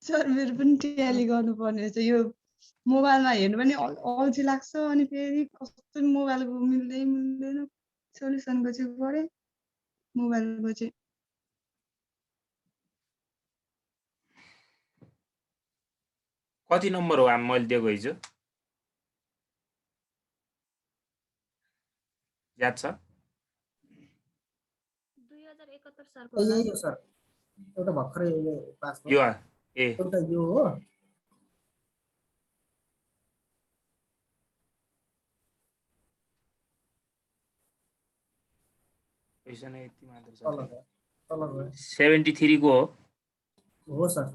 Sir मेरो पनि tally गर्नुपर्ने रहेछ यो मोबाइलमा हेर्नु पनि अल्छी लाग्छ अनि फेरि कस्तो मोबाइलको मिल्दैन सोल्युसनको चाहिँ गरे मोबाइलको चाहिँ कति नम्बर हो मैले दिएको हिजो याद छ 2071 सरको होला यही हो सर एउटा भर्खरै यो पास यो ए एउटा यो हो क्वेशन यति मात्र छ तल 73 को हो सर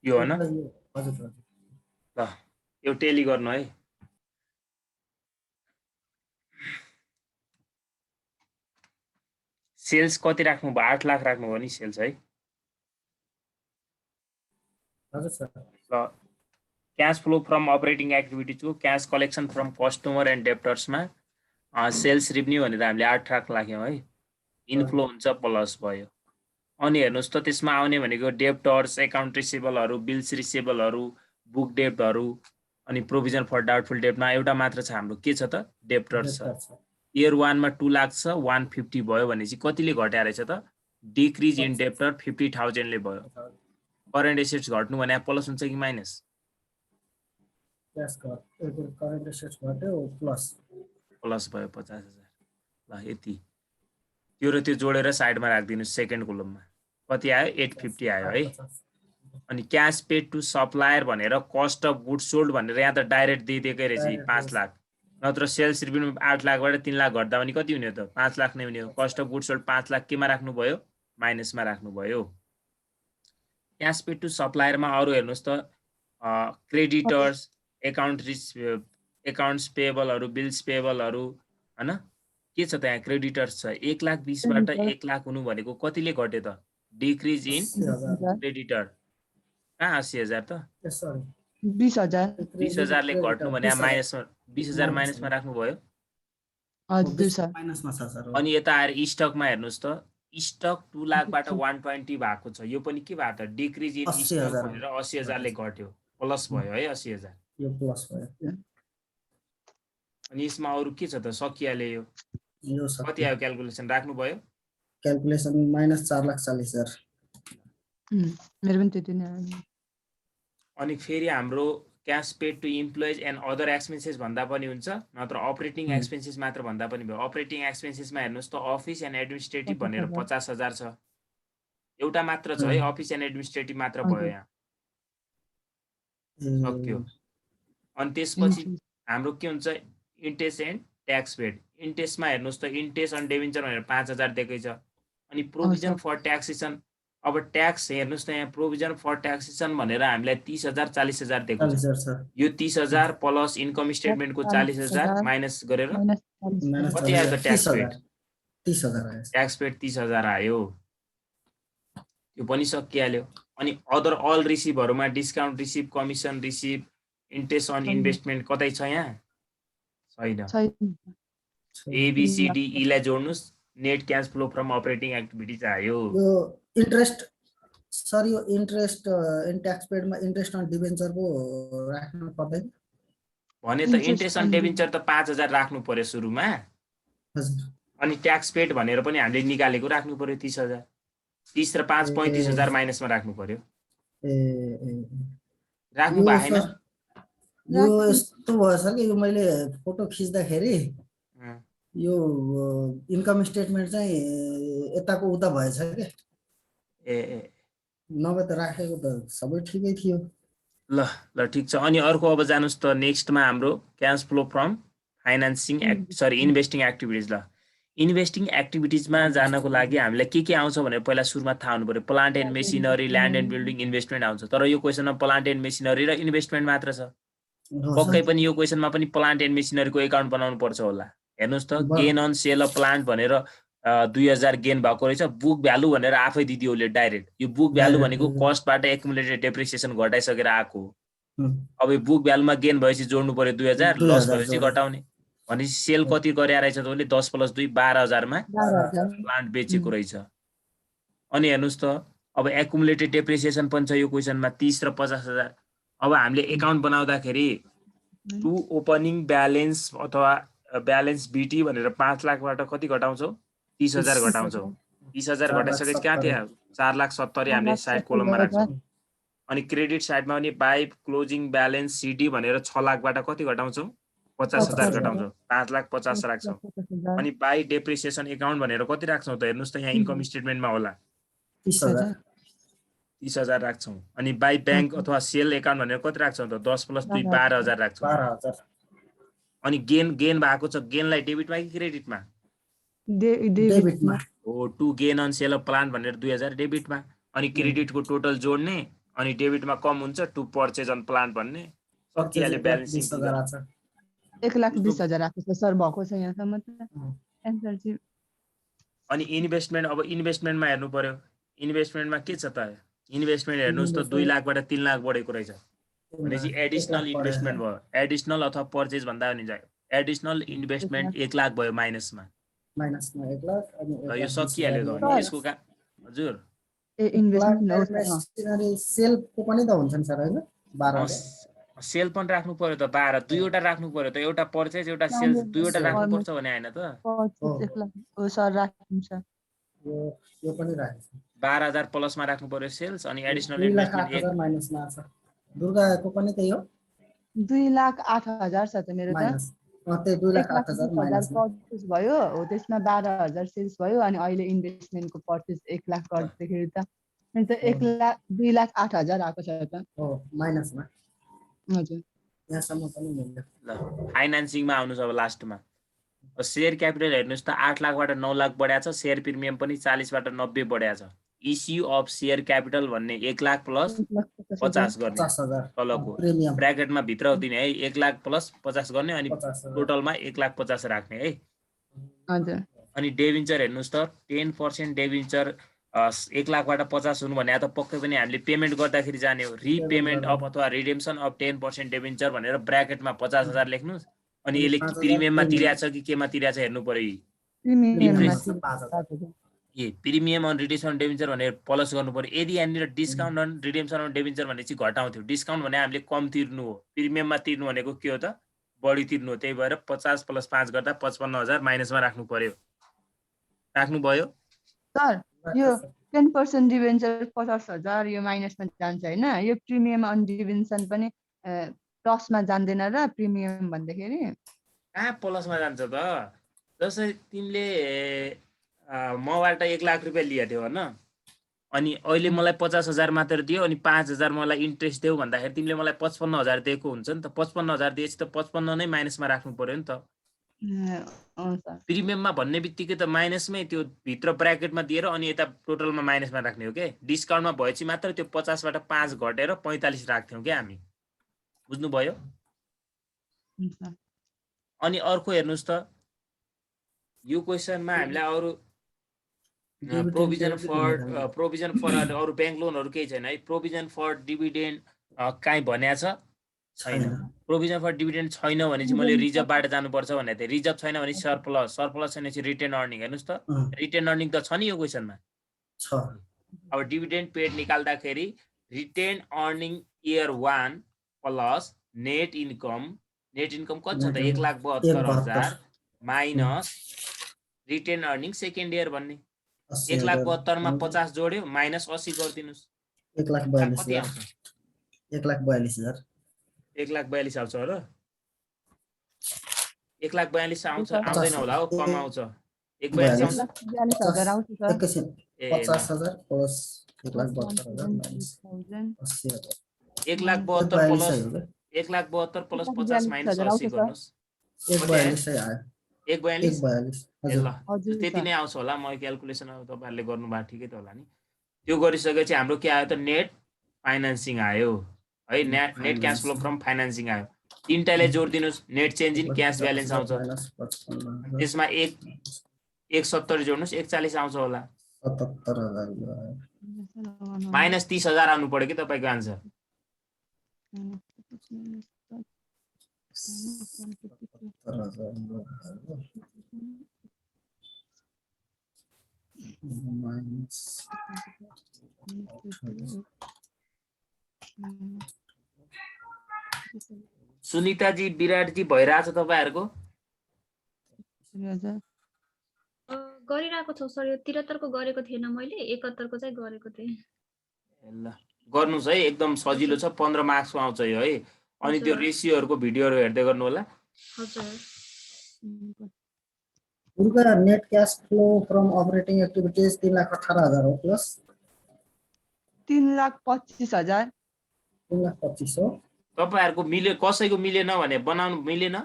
यो हो न हजुर हजुर ल यो टेली गर्नु है सेल्स कति राख्नु भयो 8 लाख राख्नु भयो नि सेल्स है हजुर सर ल cash flow from operating activities को cash collection from customer and डेप्टर्समा सेल्स रेभेन्यू भनेर हामीले 8 लाख लाग्यौं है इनफ्लो हुन्छ प्लस भयो अनि हेर्नुस् त त्यसमा आउने भनेको डेप्टर्स अकाउन्ट रिसिभेबलहरु बिल्स रिसिभेबलहरु बुक डेप्टहरु अनि प्रोभिजन फर डाउटफुल डेप्टमा एउटा मात्र छ हाम्रो के छ त डेप्टर्स छ इयर 1 मा 2 लाख छ 150 भयो भनेपछि कतिले घट्या रहेछ त डिक्रिज इन डेप्टर 50000 ले भयो करेन्ट एसेट्स घट्नु भने प्लस हुन्छ कि माइनस क्याश करेन्ट एसेट्स घट्यो प्लस भयो 50000 ल यति त्यो र त्यो जोडेर साइडमा राख्दिनु सेकेन्ड कोलममा कति आयो 850 आयो है अनि क्याश पेड टु सप्लायर भनेर कस्ट अफ गुड्स सोल्ड भनेर यहाँ त डाइरेक्ट दिइदिएकै रहेछ 5 लाख नत्र सेल्स रेभेन्यू 8 लाखबाट 3 लाख घट्दा पनि कति हुने त 5 लाख नै हुने हो cost of goods sold 5 lakh केमा राख्नु भयो माइनसमा राख्नु भयो क्याश पेड टु सप्लायरमा अरु हेर्नुस् त क्रेडिटर्स अकाउन्ट्स पेएबलहरु बिल्स पेएबलहरु हैन के छ त यहाँ क्रेडिटर्स छ 1,20,000 बाट 1 लाख हुनु भनेको कतिले घट्यो त डिक्रिज इन क्रेडिटर कहाँ 80,000 त 20,000 ले घट्नु भने माइनसमा 20,000 माइनसमा राख्नु भयो हजुर सर माइनसमा छ सर अनि यता आएर स्टकमा हेर्नुस् त स्टक 2 लाखबाट 120 भएको छ यो पनि के भयो त डिक्रिज इन स्टक भनेर 80,000 ले घट्यो प्लस भयो है 80,000 यो प्लस भयो अनि यसमा अरु के छ त सकियाले यो कति आयो क्याल्कुलेसन राख्नु भयो क्याल्कुलेसन माइनस 4,40,000 मेरो पनि त्यति नै आयो अनि फेरि हाम्रो cash paid to employees and other expenses भन्दा पनि हुन्छ नत्र अपरेटिङ एक्सपेन्सेस मात्र भन्दा पनि भयो अपरेटिङ एक्सपेन्सेसमा हेर्नुस् त अफिस एन्ड एडमिनिस्ट्रेटिभ भनेर 50,000 छ एउटा मात्र छ है अफिस एन्ड एडमिनिस्ट्रेटिभ मात्र भयो यहाँ सक्यो अनि त्यसपछि हाम्रो के हुन्छ इन्ट्रेस्ट एन्ड ट्याक्स पेड इन्ट्रेस्टमा हेर्नुस् त इन्ट्रेस्ट अन डेभेन्चर भनेर 5,000 दिएकै छ अनि प्रोभिजन फर ट्याक्सेसन अब ट्याक्स हेर्नुस् त यहाँ प्रोभिजन फर ट्याक्सेसन भनेर हामीलाई 30,000 40,000 दिएको छ यो 30,000 प्लस इन्कम स्टेटमेन्टको 40,000 माइनस गरेर कति आयो त ट्याक्स पेड 30,000 आयो ट्याक्स पेड 30,000 आयो यो पनि सकिहाल्यो अनि अदर अल रिसिभहरुमा discount receive commission receive interest on investment कतै छ यहाँ छैन एबीसीडी ई लाई जोड्नुस् net cash flow from operating activities आयो यो इन्ट्रेस्ट सर यो इन्ट्रेस्ट इन ट्याक्स पेडमा इन्ट्रेस्ट अन डिबेन्चर को राख्नु पर्दैन भने त इन्ट्रेस्ट अन डिबेन्चर त 5,000 राख्नु पर्यो सुरुमा हजुर अनि ट्याक्स पेड भनेर पनि हामीले निकालेको राख्नु पर्यो 30,000 30 र 5 35,000 माइनसमा राख्नु पर्यो राख्नु भएन यो यस्तो भएछ कि यो मैले फोटो खिच्दाखेरि यो इन्कम स्टेटमेन्ट चाहिँ यताको उता भएछ के नभए त राखेको त सबै ठिकै थियो ल ल ठीक छ अनि अर्को अब जानुस् त नेक्स्टमा हाम्रो cash flow from financing investing activities ल इन्भेस्टिङ एक्टिभिटीजमा जानको लागि हामीलाई के आउँछ भने पहिला सुरुमा थाहा हुनु पर्यो plant and machinery land and building investment आउँछ तर यो क्वेशनमा प्लान्ट एन्ड मेसिनरी र इन्भेस्टमेन्ट मात्र छ पक्कै पनि यो क्वेशनमा पनि प्लान्ट एन्ड मेसिनरीको एकाउन्ट बनाउनु पर्छ होला हेर्नुस् त gain on sale of plant भनेर 2000 गेन भएको रहेछ बुक भ्यालु भनेर आफै दिदियोले डाइरेक्ट यो बुक भ्यालु भनेको कस्टबाट एक्युमुलेटेड डेप्रिसिएसन घटाइसकेर आको अब यो बुक भ्यालुमा गेन भएपछि जोड्नु पर्यो 2000 लस भएपछि घटाउने भनेपछि सेल कति गरे रहेछ त ओले 10 + 2 12,000 मा प्लान्ट बेचेको रहेछ अनि हेर्नुस् त अब एकुमुलेटेड डेप्रिसिएसन पनि छ यो क्वेशनमा 30 र 50,000। अब हामीले एकाउन्ट बनाउँदाखेरि टु ओपनिङ ब्यालेन्स अथवा ब्यालेन्स बिटी भनेर 5 लाखबाट कति घटाउँछौ 30,000 घटाउँछौ। 30,000 घटाइसकेपछि कहाँ थियो 4,70,000 हामीले साइड कोलममा राख्छौँ। अनि क्रेडिट साइडमा पनि बाई क्लोजिङ ब्यालेन्स सिडी भनेर 6 लाखबाट कति घटाउँछौ 50,000 घटाउँछौ 5,50,000 राख्छौ। अनि बाई डेप्रिसिएसन एकाउन्ट भनेर कति राख्छौ त हेर्नुस् त यहाँ इन्कम स्टेटमेन्टमा होला 30,000 राख्छौ। अनि बाई ब्याङ्क अथवा सेल एकाउन्ट भनेर कति राख्छौ त 10 + 2 12,000 राख्छौ। 12,000 अनि गेन भएको छ गेनलाई डेबिटमा कि क्रेडिटमा डेबिटमा हो to gain on sale of plant भनेर 2,000 डेबिटमा। अनि क्रेडिटको टोटल जोड्ने अनि डेबिटमा कम हुन्छ टु पर्चेज अन प्लान्ट भन्ने सकिहाल्यो ब्यालेन्सिङ फिगर 1,20,000 आएको छ सर भएको छ यहाँसम्म त एन्सर चाहिँ। अनि इन्भेस्टमेन्ट अब इन्भेस्टमेन्टमा हेर्नु पर्यो। इन्भेस्टमेन्टमा के छ त इन्भेस्टमेन्ट हेर्नुस् त 2 लाखबाट 3 लाख बढेको रहेछ भनेपछि एडिसनल इन्भेस्टमेन्ट भयो। एडिसनल अथवा पर्चेज भन्दा पनि जायो एडिसनल इन्भेस्टमेन्ट 1 लाख भयो माइनसमा 1 लाख अनि यो सकिहाल्यो त। अनि यसको हजुर इन्भेस्टमेन्ट सेलको पनि त हुन्छ नि सर हैन 12 सेल पनि राख्नु पर्यो त 12 दुईवटा राख्नु पर्यो त एउटा पर्चेज एउटा सेल्स दुईवटा राख्नु पर्छ भने हैन त सर राखिन्छ यो पनि राखिन्छ 12,000 प्लसमा राख्नु पर्यो सेल्स अनि एडिसनल 2,08,000 माइनसमा छ। दुर्गाको पनि त्यही हो 2,08,000 छ त मेरो त माइनस त्यही 2,08,000 माइनस पर्चेज भयो हो त्यसमा 12,000 सेल्स भयो अनि अहिले इन्भेस्टमेन्टको पर्चेज 1 लाख गर्दाखेरि त 2,08,000 आएको छ त हो माइनसमा हजुर यहाँसम्म पनि मिल्यो। ल फाइनान्सिङमा आउनुस् अब लास्टमा शेयर क्यापिटल हेर्नुस् त 8 लाखबाट 9 लाख बढ्या छ। शेयर प्रिमियम पनि 40बाट 90 बढ्या छ। इस्यु अफ शेयर क्यापिटल भन्ने 1 लाख प्लस 50 गर्ने 50,000 तलको प्रिमियम ब्र्याकेटमा भित्र दिने है 1 लाख प्लस 50 गर्ने अनि 50,000 टोटलमा 1,50,000 राख्ने है। हजुर अनि डेबिन्चर हेर्नुस् त 10% डेबिन्चर 1 लाखबाट 50 हुनु भने त पक्कै पनि हामीले पेमेन्ट गर्दाखेरि जाने हो। रिपेमेन्ट अफ अथवा रिडेम्सन अफ 10% डेबिन्चर भनेर ब्र्याकेटमा 50,000 लेख्नुस्। अनि यसले प्रिमियममा तिर्या छ कि केमा तिर्या छ हेर्नु पर्यो। प्रिमियम अन रिडेम्सन डेबिन्चर भनेर प्लस गर्नु पर्यो। यदि यहाँनिर डिस्काउन्ट अन रिडेम्सन अन डेबिन्चर भने चाहिँ घटाउँथ्यो। डिस्काउन्ट भने हामीले कम तिर्नु हो। प्रिमियममा तिर्नु भनेको के हो त बढी तिर्नु हो। त्यही भएर 50 + 5 गर्दा 55,000 माइनसमा राख्नु पर्यो। राख्नु भयो सर यो 10% डिबेन्चर 50,000 यो माइनसमा जान्छ हैन। यो प्रिमियम अन डिबेन्सन पनि प्लसमा जान्दैन र प्रिमियम भन्दाखेरि कहाँ प्लसमा जान्छ त। जस्तै तिमीले मबाट 1 लाख रुपियाँ लिएको थियौ होइन अनि अहिले मलाई 50,000 मात्र दियो अनि 5,000 मलाई इन्ट्रेस्ट देऊ भन्दाखेरि तिमीले मलाई 55,000 दिएको हुन्छ नि त। 55,000 दिएपछि त 55 नै माइनसमा राख्नु पर्यो नि त। प्रिमियममा भन्ने बित्तिकै त माइनसमै त्यो भित्र ब्र्याकेटमा दिएर अनि यता टोटलमा माइनसमा राख्ने हो के। डिस्काउन्टमा भएपछि मात्र त्यो 50बाट 5 घटेर 45 राख्थ्यौँ क्या हामी। बुझ्नुभयो। अनि अर्को हेर्नुस् त यो क्वेशनमा हामीलाई अरु प्रोभिजन फर अरु ब्याङ्क लोनहरु केही छैन है। प्रोभिजन फर डिभिडेन्ड काहीँ भन्या छ छैन। प्रोभिजन फर डिभिडेन्ड छैन भने चाहिँ मैले रिजर्भबाट जानुपर्छ भनेको थिएँ। रिजर्भ छैन भने सरप्लस छैन भने रिटेन अर्निङ। हेर्नुस् त रिटेन अर्निङ त छ नि यो क्वेशनमा छ। अब डिभिडेन्ड पेड निकाल्दाखेरि retain earning year 1 plus net income कति छ त 1,72,000 minus retain earning second year भन्ने 1,72,000 मा 50 जोड्यो माइनस 80 गरिदिनुस् 1,42,000 1,42,000 1,42,000 आउँछ हो र 1,42,000 आउँछ आउँदैन होला हो कम आउँछ 1,42,000 आउँछ 50,000 प्लस 1,72,000 माइनस 1,72,000 प्लस 50 माइनस 80 गर्नुस् 1,42 आयो 1,42 ल त्यति नै आउँछ होला। म क्याल्कुलेसन तपाईहरुले गर्नु भा ठिकै त होला नि। त्यो गरिसकेपछि हाम्रो के आयो त नेट फाइनान्सिङ आयो है। Net cash flow from financing आयो। तीनटाले जोड्दिनुस् net change in cash balance आउँछ। त्यसमा 170 जोड्नुस् 41 आउँछ होला। 77,000 माइनस 30,000 आउनु पर्यो कि तपाईको आन्सर। माइनस सुनिताजी विराटजी भइरहेछ तपाईहरुको गरिरहेको छौ सर यो 73 को गरेको थिएन मैले 71 को चाहिँ गरेको थिएँ ल गर्नुस् है एकदम सजिलो छ 15 मार्क्सको आउँछ यो है अनि त्यो रेसियोहरुको भिडियोहरु हेर्दै गर्नु होला हजुर उनका net cash flow from operating activities 3,18,000 हो प्लस 3,25,000 3,25,000 हो तपाईहरुको मिल्यो कसैको मिलेन भने बनाउनु मिलेन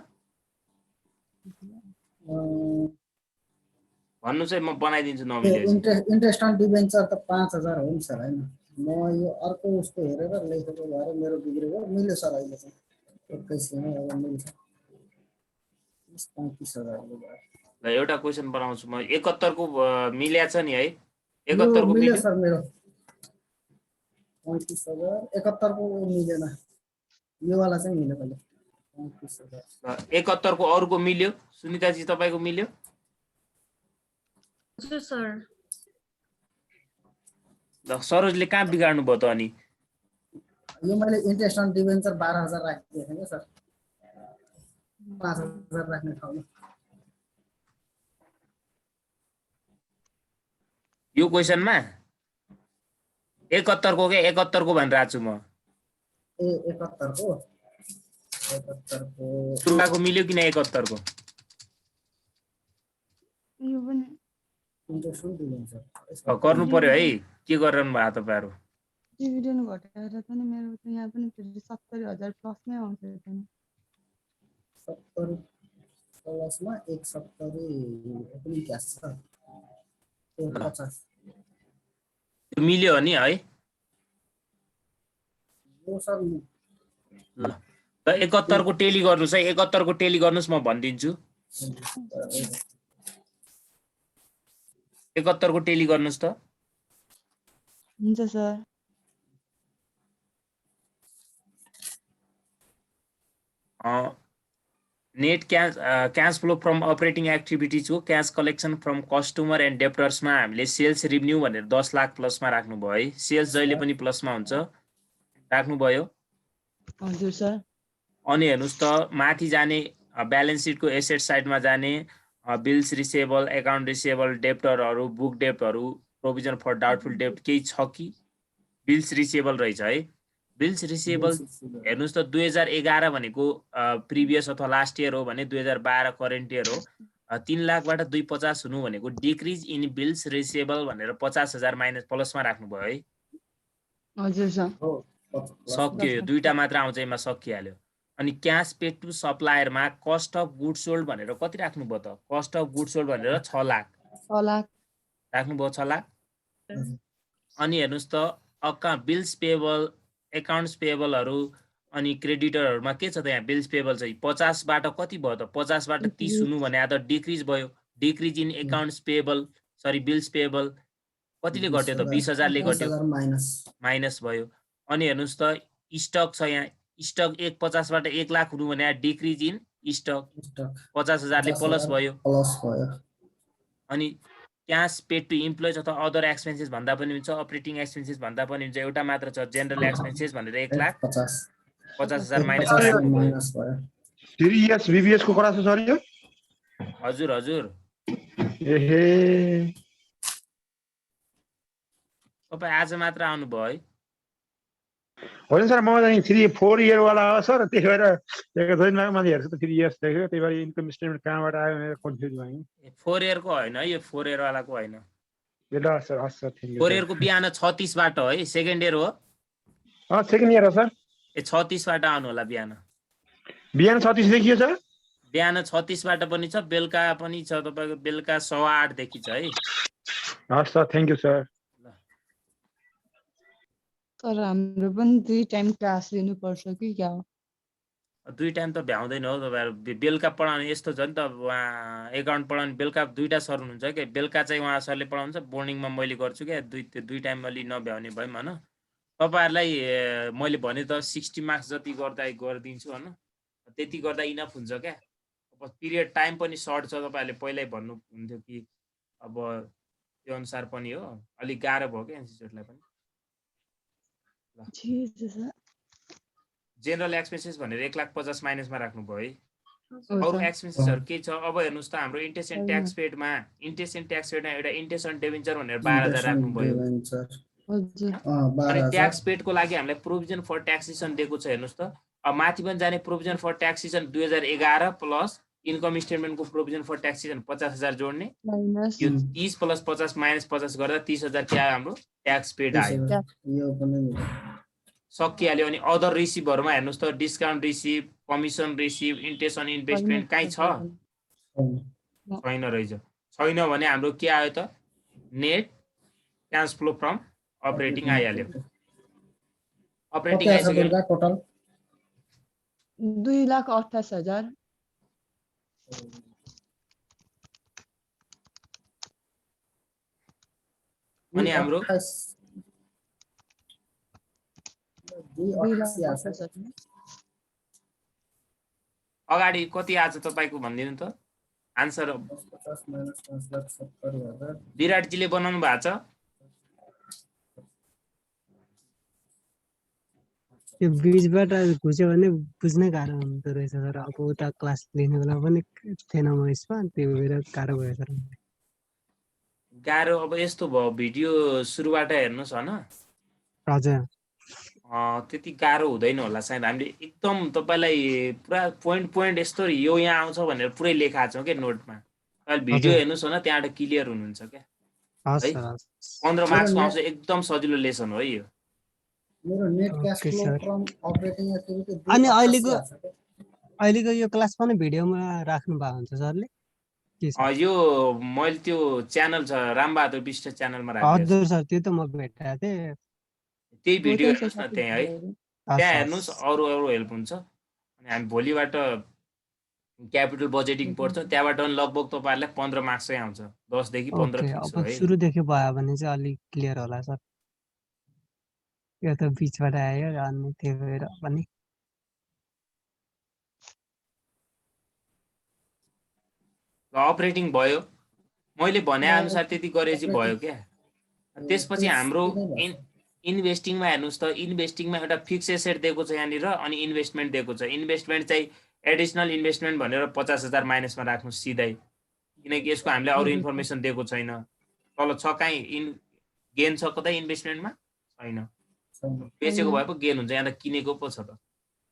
भन्नु चाहिँ म बनाइदिन्छु नमिले इन्ट्रेस्ट अन डिबेन्चर त 5,000 हो नि सर हैन म यो अर्को उसको हेरेर लेखेको भएर मेरो बिग्रेको मिल्यो सर अहिले चाहिँ 21 मा अब मिल्छ 35,000 हो ल एउटा क्वेशन बनाउँछु म 71 को मिल्या छ नि है 71 को मिल्यो सर मेरो 35,000 71 को मिलेन यो वाला चाहिँ मिल्यो पहिले 35,000 71 को अरुको मिल्यो सुनिताजी तपाईको मिल्यो हजुर सर ल सरोजले कहाँ बिगाड्नु भयो त अनि यो मैले इन्ट्रेस्ट अन डिबेन्चर 12,000 राखिदिएको थिएँ सर 5,000 राख्ने ठाउँमा यो क्वेशनमा 71 को के 71 को भनिरहेको छु म ए 71 को सुरुवाको मिल्यो किन 71 को यो पनि इन्ट्रेस्ट अन डिबेन्चर गर्नु पर्यो है के गरिरहनु भयो तपाईहरु डिभिडेन्ड घटेर त नि मेरो त यहाँ पनि फेरि 70,000 प्लसमै आउँछ त नि 70 प्लसमा 170 ओपनिङ क्याश छ 50 त्यो मिल्यो नि है यो सर ल 71 को टेली गर्नुस् है 71 को टेली गर्नुस् म भन्दिन्छु 71 को टेली गर्नुस् त हुन्छ sir net cash flow from operating activities हो cash collection from customer and डेप्टर्समा हामीले सेल्स रेभेन्यू भनेर 10 लाख प्लसमा राख्नु भयो है सेल्स जहिले पनि प्लसमा हुन्छ राख्नु भयो हजुर सर अनि हेर्नुस् त माथि जाने ब्यालेन्स सिटको एसेट साइडमा जाने बिल्स रिसेबल अकाउन्ट रिसेबल डेप्टरहरु बुक डेप्टहरु प्रोभिजन फर डाउटफुल डेप्ट केही छ कि बिल्स रिसेबल रहेछ है बिल्स रिसेबल हेर्नुस् त 2011 भनेको प्रिभियस अथवा लास्ट इयर हो भने 2012 करेन्ट इयर हो 3 लाखबाट 250 हुनु भनेको डिक्रिज इन बिल्स रिसेबल भनेर 50,000 माइनस प्लसमा राख्नु भयो है हजुर सर सक्यो यो दुईटा मात्र आउँछ यसमा सकिहाल्यो अनि क्याश पेड टु सप्लायरमा कस्ट अफ गुड्स सोल्ड भनेर कति राख्नु भयो त कस्ट अफ गुड्स सोल्ड भनेर 6 लाख 6 लाख राख्नु भयो 6 लाख अनि हेर्नुस् त बिल्स पेबल अकाउन्ट्स पेबलहरु अनि क्रेडिटरहरुमा के छ त यहाँ बिल्स पेबल चाहिँ 50 बाट कति भयो त 50 बाट 30 हुनु भने त डिक्रिज भयो decrease in accounts payable sorry bills payable कतिले घट्यो त 20,000 ले घट्यो माइनस भयो अनि हेर्नुस् त स्टक छ यहाँ स्टक 50 बाट 1 लाख हुनु भने डिक्रिज इन स्टक 50,000 ले प्लस भयो अनि क्याश पेड टु इम्प्लोइज अथवा अदर एक्सपेन्सेस भन्दा पनि हुन्छ अपरेटिङ एक्सपेन्सेस भन्दा पनि हुन्छ एउटा मात्र छ जनरल एक्सपेन्सेस भनेर 1,50,000 माइनस राख्नु भयो 3 इयर्स बीबीएस को कुरा छ सर यो हजुर हजुर एहे तपाई आज मात्र आउनु भयो है होइन सर म चाहिँ 3-4 इयर वाला हो सर त्यही भएर एक दिनमा मैले हेर्छु त 3 इयर्स देखेको त्यही भएर इन्कम स्टेटमेन्ट कहाँबाट आयो भनेर कन्फ्युज भएँ 4 इयर को हैन यो 4 इयर वाला को हैन ल सर हस् सर थ्यांक यू 4 इयर को बिहान 36 बाट हो है सेकेन्ड इयर हो सेकेन्ड इयर हो सर ए 36 बाट आउनु होला बिहान 36 देखियो सर बिहान 36 बाट पनि छ बेलुका पनि छ तपाईको बेलुका 8:15 देखि छ है हस् sir thank you sir sir हाम्रो पनि 2 टाइम क्लास लिनुपर्छ कि क्या हो 2 टाइम त भ्याउँदैन हो तपाईहरु बेलुका पढाउने यस्तो छ नि त उहाँ अकाउन्ट पढाउने बेलुका 2टा सर हुनुहुन्छ के बेलुका चाहिँ उहाँ सरले पढाउनुहुन्छ बोर्डिङमा मैले गर्छु के 2 टाइम अलि नभ्याउने भएम हैन तपाईहरुलाई मैले भने त 60 मार्क्स जति गर्दा गर्दिन्छु हैन त्यति गर्दा इनफ हुन्छ के अब पिरियड टाइम पनि सर्ट छ तपाईहरुले पहिल्यै भन्नु हुन्थ्यो कि अब त्यो अनुसार पनि हो अलिक गाह्रो भयो क्या इन्स्टिट्युटलाई पनि जेनरल एक्सपेन्सेस भनेर 1,50,000 माइनसमा राख्नु भयो है अरु एक्सपेन्सेसहरु के छ अब हेर्नुस् त हाम्रो इन्ट्रेस्ट एन्ड ट्याक्स पेडमा एउटा इन्ट्रेस्ट अन डेभेन्चर भनेर 12,000 राख्नु भयो अनि ट्याक्स पेडको लागि हामीलाई प्रोभिजन फर ट्याक्सेसन दिएको छ हेर्नुस् त अब माथि पनि जाने provision for taxation 2011 plus income स्टेटमेन्टको प्रोभिजन फर ट्याक्सेसन 50,000 जोड्ने यो 30 प्लस 50 माइनस 50 गर्दा 30,000 के आयो हाम्रो ट्याक्स पेड आयो सकिहाल्यो अनि अदर रिसिभहरुमा हेर्नुस् त discount receive commission receive interest on investment काई छ छैन रहेछ छैन भने हाम्रो के आयो त net cash flow from operating आइहाल्यो अपरेटिङ आइसक्यो टोटल 2,28,000 अनि हाम्रो 2,28,000 अगाडि कति आज तपाईको भन्दिनु त आन्सर 50 - विराट जीले बनाउनु भएको छ त्यो बीचबाट घुस्यो भने बुझ्न गाह्रो हुँदो रहेछ सर अब उता क्लास लिने बेला पनि थिएन म यसमा त्यो भएर गाह्रो भयो सर गाह्रो अब यस्तो भयो भिडियो सुरुबाट हेर्नुस् हैन हजुर त्यति गाह्रो हुँदैन होला सायद हामीले एकदम तपाईलाई पुरा पोइन्ट यस्तो यो यहाँ आउँछ भनेर पुरै लेखाएको छौं के नोटमा अहिले भिडियो हेर्नुस् हैन त्यहाँबाट क्लियर हुनुहुन्छ के हस् है सर 15 मार्क्समा आउँछ एकदम सजिलो लेसन हो यो मेरो net cash flow from operating activity अनि अहिलेको यो क्लास पनि भिडियोमा राख्नु भएको हुन्छ सरले यो मैले त्यो च्यानल छ रामबहादुर विष्ट च्यानलमा राखेको हजुर सर त्यो त म भेटेको थिएँ त्यही भिडियो हेर्नुस् न त्यहाँ है त्यहाँ हेर्नुस् अरु हेल्प हुन्छ अनि हामी भोलिबाट क्यापिटल बजेटिङ पढ्छ त्यहाँबाट लगभग तपाईहरुलाई 15 मार्क्स चाहिँ आउँछ 10 देखि 15 फिक्स हो है सुरुदेखि भयो भने चाहिँ अलि क्लियर होला सर यो त बीचबाट आयो अनि त्यही भएर पनि अपरेटिङ भयो मैले भने अनुसार त्यति गरे चाहिँ भयो क्या त्यसपछि हाम्रो इन्भेस्टिङमा हेर्नुस् त इन्भेस्टिङमा एउटा फिक्स एसेट दिएको छ यहाँनिर अनि इन्भेस्टमेन्ट दिएको छ इन्भेस्टमेन्ट चाहिँ एडिसनल इन्भेस्टमेन्ट भनेर 50,000 माइनसमा राख्नु सिधै किनकि यसको हामीले अरु इन्फर्मेसन दिएको छैन तल छ काई गेन छ कतै इन्भेस्टमेन्टमा छैन बेचेको भए पो गेन हुन्छ यहाँ त किनेको पो छ त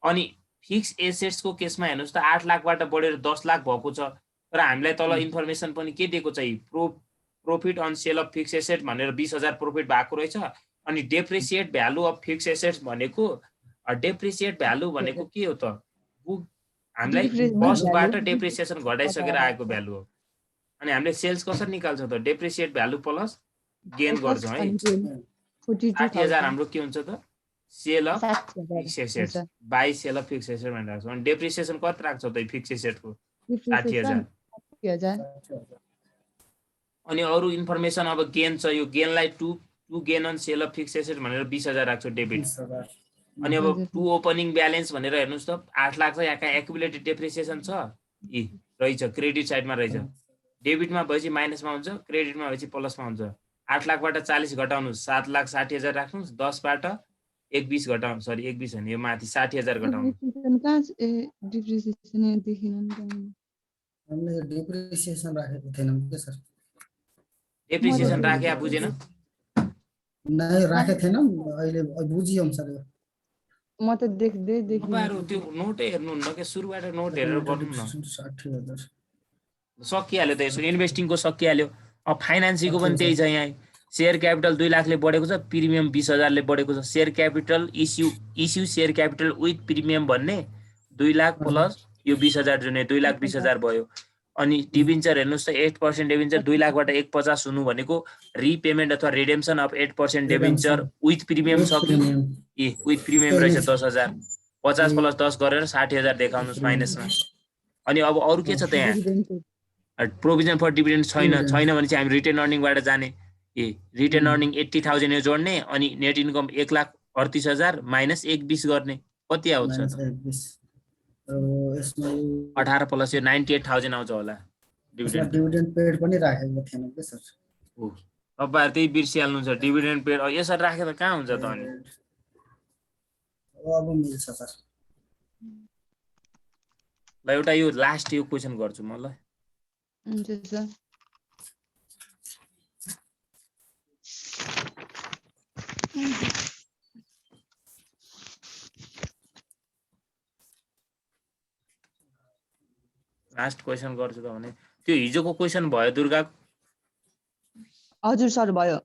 अनि फिक्स एसेट्सको केसमा हेर्नुस् त 8 लाखबाट बढेर 10 लाख भएको छ तर हामीलाई तल इन्फर्मेसन पनि के दिएको छ profit on sale of fix asset भनेर 20,000 प्रॉफिट भएको रहेछ अनि depreciate value of fix assets भनेको डेप्रिसिएट भ्यालु भनेको के हो त बुक हामीलाई कस्टबाट डेप्रिसिएसन घटाइसकेर आएको भ्यालु हो अनि हामीले सेल्स कसरी निकाल्छौं त डेप्रिसिएट भ्यालु प्लस गेन गर्छौं है 60,000 हाम्रो के हुन्छ त sale of fix assets by sale of fix asset भनेर राख्छौं अनि डेप्रिसिएसन कति राख्छौ त फिक्स एसेटको 60,000 अनि अरु इन्फर्मेसन अब गेन छ यो गेनलाई to gain on sale of fix asset भनेर 20,000 राख्छौ डेबिट अनि अब टु ओपनिङ ब्यालेन्स भनेर हेर्नुस् त 8 लाख चाहिँ यहाँ एक्युमुलेटेड डेप्रिसिएसन छ रहेछ क्रेडिट साइडमा रहेछ डेबिटमा भएपछि माइनसमा हुन्छ क्रेडिटमा भएपछि प्लसमा हुन्छ 8 लाखबाट 40 घटाउनु 7,60,000 राख्नु 10 बाट 21 घटाउनु सरी 21 हैन यो माथि 60,000 घटाउनु डिप्रिसिएसन देखिन नि हामीले डिप्रिसिएसन राखेको थिएनौं के सर डेप्रिसिएसन राखे बुझेन नै राखे थिएनौं अहिले बुझियौं सर म त देख्दै तपाईहरु त्यो नोटै हेर्नु न के सुरुबाट नोट हेरेर गर्नु न 60,000 सकिहाल्यो त यसो इन्भेस्टिङको सकिहाल्यो अब फाइनान्सिङको पनि त्यही छ यहाँ शेयर क्यापिटल 2 लाखले बढेको छ प्रिमियम 20,000 ले बढेको छ share capital issue share capital with premium भन्ने 2 लाख प्लस यो 20,000 जुने 2,20,000 भयो अनि डिबेन्चर हेर्नुस् त 8% डिबेन्चर 2 लाखबाट 150 हुनु भनेको रिपेमेन्ट अथवा redemption of 8% debenture with premium छ कि विथ प्रिमियम रहेछ 10,000 50 प्लस 10 गरेर 60,000 देखाउनुस् माइनसमा अनि अब अरु के छ त यहाँ प्रोभिजन फर डिभिडेन्ड छैन भने चाहिँ हामी रिटेन अर्निङबाट जाने रिटेन अर्निङ 80,000 यो जोड्ने अनि नेट इन्कम 1,38,000 माइनस 120 गर्ने कति आउँछ त 18 प्लस यो 98,000 आउँछ होला डिभिडेन्ड पेड पनि राखेको थिएन के सर तपाईँहरू त्यही बिर्सिहाल्नुहुन्छ डिभिडेन्ड पेड यसरी राखेर कहाँ हुन्छ त अनि अब मिल्छ सर ल एउटा यो लास्ट यो क्वेसन गर्छु म ल हुन्छ सर लास्ट क्वेसन गर्छु त भने त्यो हिजोको क्वेसन भयो दुर्गा हजुर सर भयो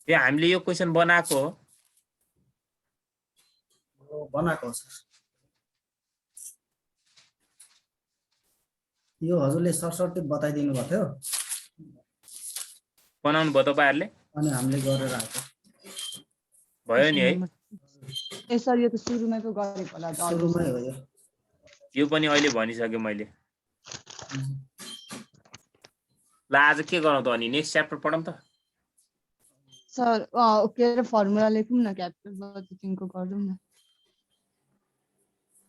त्यो हामीले यो क्वेसन बनाएको हो बनाएको हो सर यो हजुरले सरसर्ती बताइदिनु भएको थियो बनाउनु भयो तपाईँहरूले अनि हामीले गरेर आएको भयो नि है ए सर यो त सुरुमै पो गरेको होला त हजुर सुरुमै हो यो पनि अहिले भनिसकेँ मैले ल आज के गरौँ त अनि नेक्स्ट च्याप्टर पढौँ त सर के अरे फर्मुला लेखौँ न क्यापिटल बजेटिङको गरौँ न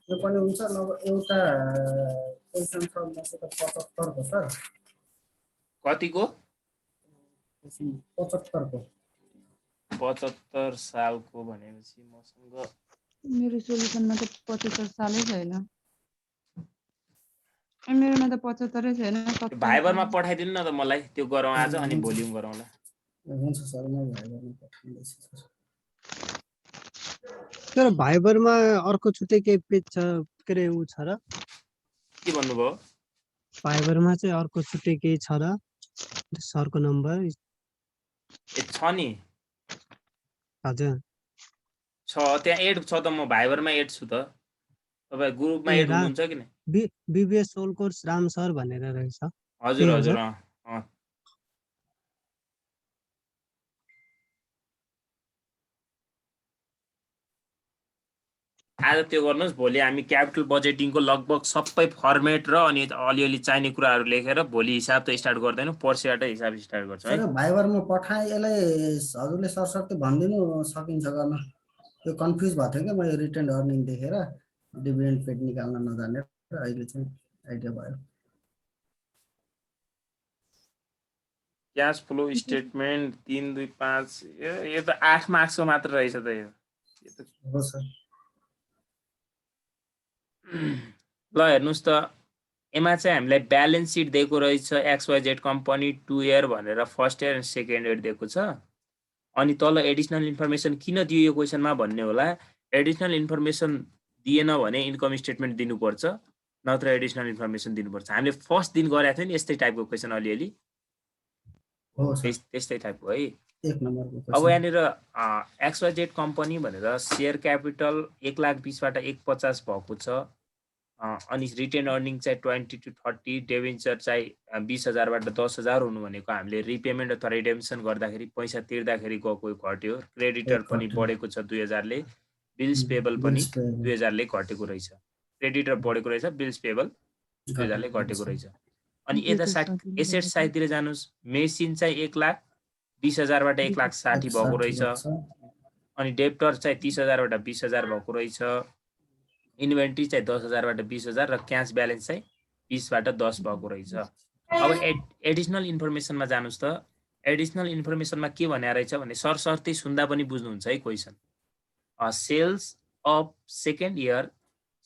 यो पनि हुन्छ नभए एउटा क्वेसन छ मसित 75 को सर कतिको 75 को 75 सालको भनेपछि मसँग मेरो सोलुसनमा त 75 सालै छैन मेरोमा त 75 छैन भाइबरमा पठाइदिनु न त मलाई त्यो गरौँ आज अनि भोल्युम गरौँला हुन्छ सर म भाइबरमा पठाउँदैछु सर तर भाइबरमा अर्को छुट्टै केही पेज छ के अरे ऊ छ र के भन्नुभयो भाइबरमा चाहिँ अर्को छुट्टै केही छ र सरको नम्बर ए छ नि हजुर छ त्यहाँ एड छ त म भाइबरमा एड छु त तपाईँ ग्रुपमा एड हुनुहुन्छ कि नै बीबीएस सोल कोर्स राम सर भनेर रहेछ हजुर हजुर आज त्यो गर्नुहोस् भोलि हामी क्यापिटल बजेटिङको लगभग सबै फर्मेट र अनि अलिअलि चाहिने कुराहरू लेखेर भोलि हिसाब त स्टार्ट गर्दैनौँ पर्सिबाट हिसाब स्टार्ट गर्छ है सर भाइबरमा पठाए यसलाई हजुरले सरसर्ती भनिदिनु सकिन्छ गर्न यो कन्फ्युज भएको थियो कि मैले रिटेन अर्निङ देखेर डिभिडेन्ड पेड निकाल्न नजानेर अहिले चाहिँ आइडिया भयो क्याश फ्लो स्टेटमेन्ट 3 2 5 यो त 8 मार्क्सको मात्र रहेछ त यो हो सर ल हेर्नुस् त यसमा चाहिँ हामीलाई ब्यालेन्स सिट दिएको रहेछ XYZ कम्पनी 2 इयर भनेर first year and second year दिएको छ अनि तल एडिसनल इन्फर्मेसन किन दियो यो क्वेसनमा भन्ने होला एडिसनल इन्फर्मेसन दिएन भने इन्कम स्टेटमेन्ट दिनुपर्छ नत्र एडिसनल इन्फर्मेसन दिनुपर्छ हामीले फर्स्ट दिन गरेको थियो नि यस्तै टाइपको क्वेसन अलिअलि हो सर त्यस्तै टाइपको है एक नम्बरको अब यहाँनिर XYZ कम्पनी भनेर सेयर क्यापिटल 1,20,000 बाट 1,50,000 भएको छ अनि रिटेन अर्निङ चाहिँ 20 to 30 डेभेन्चर चाहिँ 20,000 बाट 10,000 हुनु भनेको हामीले रिपेमेन्ट अथवा रिडेम्सन गर्दाखेरि पैसा तिर्दाखेरि गएको घट्यो क्रेडिटर पनि बढेको छ 2000 ले बिल्स पेबल पनि 2000 ले घटेको रहेछ क्रेडिटर बढेको रहेछ बिल्स पेबल 2000 ले घटेको रहेछ अनि यता एसेट साइडतिर जानुस् मेसिन चाहिँ 1,20,000 बाट 1,60,000 भएको रहेछ अनि डेप्टर चाहिँ 30,000 बाट 20,000 भएको रहेछ इन्भेन्ट्री चाहिँ 10,000 बाट 20,000 र क्याश ब्यालेन्स चाहिँ 20 बाट 10 भएको रहेछ अब एडिसनल इन्फर्मेसनमा जानुस् त एडिसनल इन्फर्मेसनमा के भनेको रहेछ भने सरसर्ती सुन्दा पनि बुझ्नुहुन्छ है question sales of second year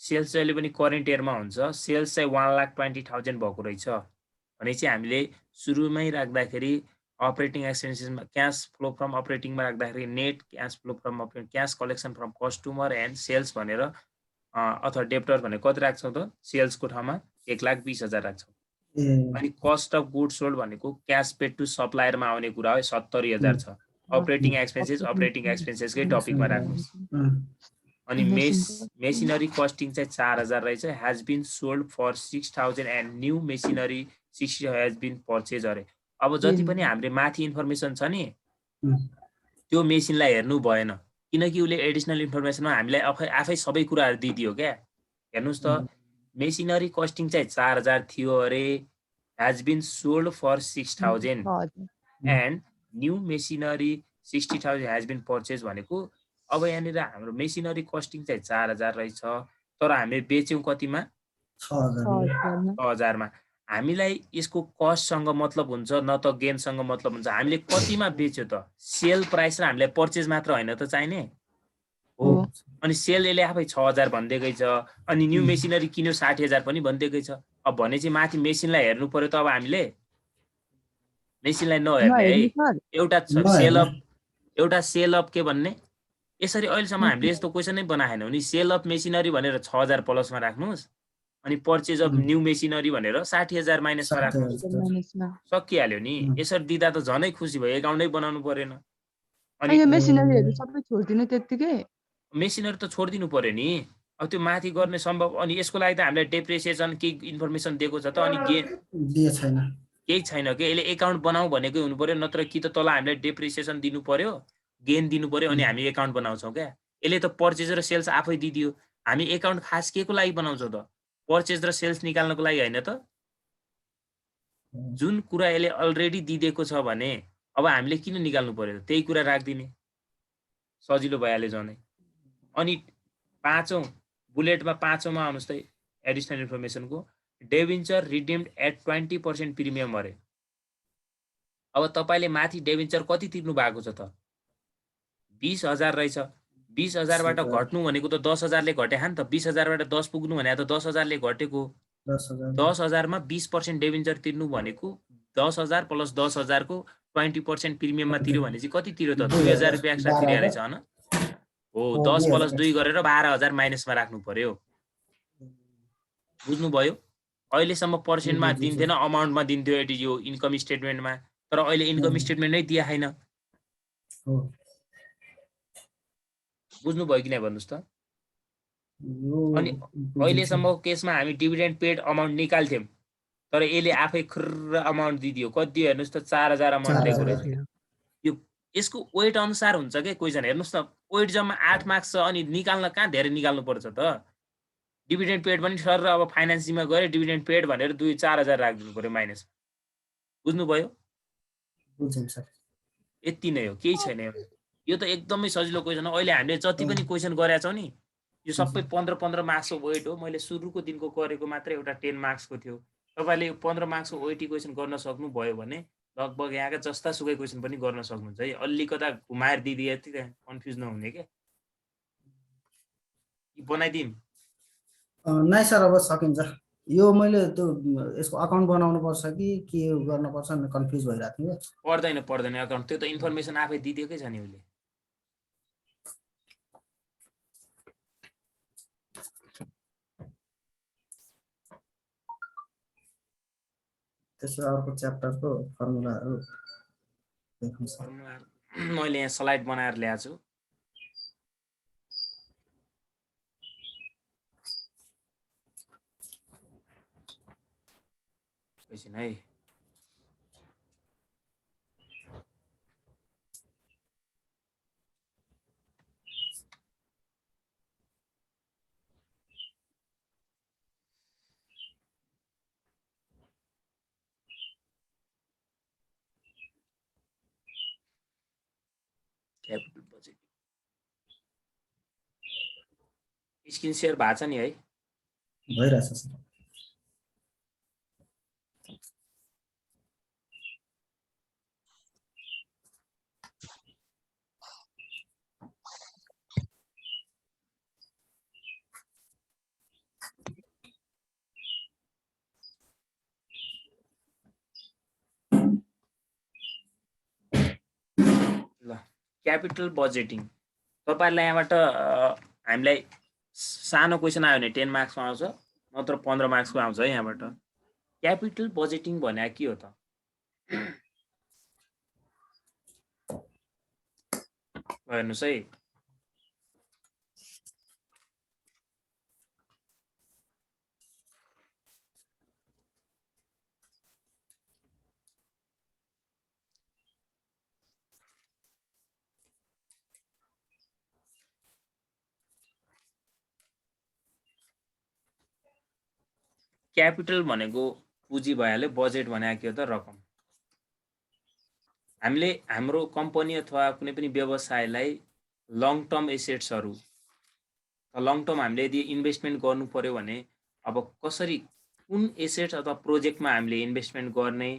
sales चाहिँ पनि करेन्ट इयरमा हुन्छ सेल्स चाहिँ 1,20,000 भएको रहेछ भनेपछि हामीले सुरुमै राख्दाखेरि अपरेटिङ एक्सपेन्सेसमा क्याश फ्लो फ्रम अपरेटिङमा राख्दाखेरि net cash flow from cash collection from customer and sales भनेर अथवा डेप्टर भनेर कति राख्छौँ त सेल्सको ठाउँमा 1,20,000 राख्छौँ अनि कस्ट अफ गुड सोल्ड भनेको क्याश पेड टु सप्लायरमा आउने कुरा हो 70,000 छ अपरेटिङ एक्सपेन्सेसकै टपिकमा राख्नुहोस् अनि मेसिनरी कस्टिङ चाहिँ 4,000 रहेछ has been sold for 6,000 and new machinery 60 has been purchase अरे अब जति पनि हामीले माथि इन्फर्मेसन छ नि त्यो मेसिनलाई हेर्नु भएन किनकि उसले एडिसनल इन्फर्मेसनमा हामीलाई आफै सबै कुराहरू दिदियो क्या हेर्नुस् त मेसिनरी कस्टिङ चाहिँ 4,000 थियो अरे has been sold for 6,000 and new machinery 60,000 has been purchase भनेको अब यहाँनिर हाम्रो मेसिनरी कस्टिङ चाहिँ 4,000 रहेछ, तर हामीले बेच्यौँ कतिमा? 6,000 6,000 मा। हामीलाई यसको कस्टसँग मतलब हुन्छ न त गेनसँग मतलब हुन्छ। हामीले कतिमा बेच्यो त? सेल प्राइस र हामीलाई पर्चेज मात्र होइन त चाहिने हो। अनि सेल यसले आफै 6,000 भनिदिएकै छ, अनि न्यू मेसिनरी किन्यो 60,000 पनि भनिदिएकै छ। अब भनेपछि माथि मेसिनलाई हेर्नु पर्यो त अब हामीले मेसिनलाई नहेर्ने है। एउटा सेल अफ के भन्ने यसरी अहिलेसम्म हामीले यस्तो क्वेसन नै बनाएनौँ नि। सेल अफ मेसिनरी भनेर 6,000 प्लसमा राख्नुहोस्, अनि पर्चेज अफ न्यू मेसिनरी भनेर 60,000 माइनसमा राख्नुहोस्, सकिहाल्यो नि। यसरी दिँदा त झनै खुसी भयो, एकाउन्टै बनाउनु परेन। अनि मेसिनरीहरू सबै छोडिदिनु त्यत्तिकै? मेसिनरी त छोडिदिनु पर्यो नि। अब त्यो माथि गर्ने सम्भव, अनि यसको लागि त हामीले डेप्रिसिएसन केही इन्फर्मेसन दिएको छ त, अनि केही छैन कि। यसले एकाउन्ट बनाऊ भनेकै हुनु पर्यो, नत्र कि त तल हामीले डेप्रिसिएसन दिनु पर्यो, गेन दिनु पर्यो, अनि हामी एकाउन्ट बनाउँछौँ क्या। यसले त पर्चेज र सेल्स आफै दिदियो। हामी एकाउन्ट खास के को लागि बनाउँछौँ त? पर्चेज र सेल्स निकाल्नको लागि होइन त? जुन कुरा यसले अलरेडी दिएको छ भने अब हामीले किन निकाल्नु पर्यो? त्यही कुरा राखिदिने, सजिलो भइहाल्यो झनै। अनि पाँचौं बुलेटमा पाँचौंमा आउनुहोस् त एडिसनल इन्फर्मेसनको, डेभिन्चर रिडिम्ड एट 20% प्रिमियम अरे। अब तपाईँले माथि डेभिन्चर कति तिर्नु भएको छ त? 20,000 रहेछ। 20,000 बाट घट्नु भनेको त 10,000 ले घटे नि त। 20,000 बाट 10 पुग्नु भने त 10,000 ले घटेको। 10,000 मा 20% डेभिन्चर तिर्नु भनेको 10,000 प्लस 10,000 को 20% प्रिमियममा तिर्यो भने चाहिँ कति तिर्यो त? 2,000 रुपियाँ एक्स्ट्रा तिर्या रहेछ हैन? हो, 10 प्लस 2 गरेर 12,000 माइनसमा राख्नु पर्यो। बुझ्नुभयो? अहिलेसम्म पर्सेन्टमा दिन्थेन, अमाउन्टमा दिन्थ्यो यो इन्कम स्टेटमेन्टमा, तर अहिले इन्कम स्टेटमेन्ट नै दिया छैन। बुझ्नुभयो कि नै भन्नुहोस् त? अनि अहिलेसम्मको केसमा हामी डिभिडेन्ड पेड अमाउन्ट निकाल्थ्यौँ, तर यसले आफै खुर्र अमाउन्ट दिदियो। कति दियो हेर्नुहोस् त? 4,000 अमाउन्ट दिएको रहेछ। यो यसको वेट अनुसार हुन्छ के क्वेसन। हेर्नुहोस् त, वेट जम्मा 8 मार्क्स छ, अनि निकाल्न कहाँ धेरै निकाल्नु पर्छ त? डिभिडेन्ड पेड पनि सर अब फाइनेन्सिङमा गएर डिभिडेन्ड पेड भनेर 4,000 राखिदिनु पर्यो माइनस। बुझ्नुभयो? यति नै हो, केही छैन। यो त एकदमै सजिलो क्वेसन हो। अहिले हामीले जति पनि क्वेसन गरेका छौँ नि, यो सबै 15-15 मार्क्सको वेट हो। मैले सुरुको दिनको गरेको मात्रै एउटा 10 मार्क्सको थियो। तपाईँले 15 मार्क्सको वेटी क्वेसन गर्न सक्नुभयो भने लगभग यहाँका जस्ता सुकै क्वेसन पनि गर्न सक्नुहुन्छ है। अलिकता घुमाएर दिदिए यति कन्फ्युज नहुने के। बनाइदिउँ? नाइ सर, अब सकिन्छ। यो मैले त्यो यसको अकाउन्ट बनाउनु पर्छ कि के गर्नुपर्छ नि कन्फ्युज भइरहेको थियो। पर्दैन अकाउन्ट, त्यो त इन्फर्मेसन आफै दिदिएकै छ नि उसले। त्यसो अर्को च्याप्टरको फर्मुलाहरू देख्नुस्। मैले यहाँ स्लाइड बनाएर ल्याएको छु। एकैछिन है। क्यापिटल बजेट स्क्रिन सेयर भएको छ नि है? भइरहेछ सर। ल, क्यापिटल बजेटिङ तपाईहरुलाई यहाँबाट हामीलाई सानो क्वेसन आयो भने 10 मार्क्समा आउँछ, नत्र 15 मार्क्सको आउँछ है। यहाँबाट क्यापिटल बजेटिङ भने के हो त? हेर्नुस् है, क्यापिटल भनेको पुँजी भइहाल्यो, बजेट भने के हो त? रकम। हामीले हाम्रो कम्पनी अथवा कुनै पनि व्यवसायलाई लङ टर्म एसेट्सहरू लङ टर्म हामीले यदि इन्भेस्टमेन्ट गर्नु पर्यो भने अब कसरी कुन एसेट्स अथवा प्रोजेक्टमा हामीले इन्भेस्टमेन्ट गर्ने,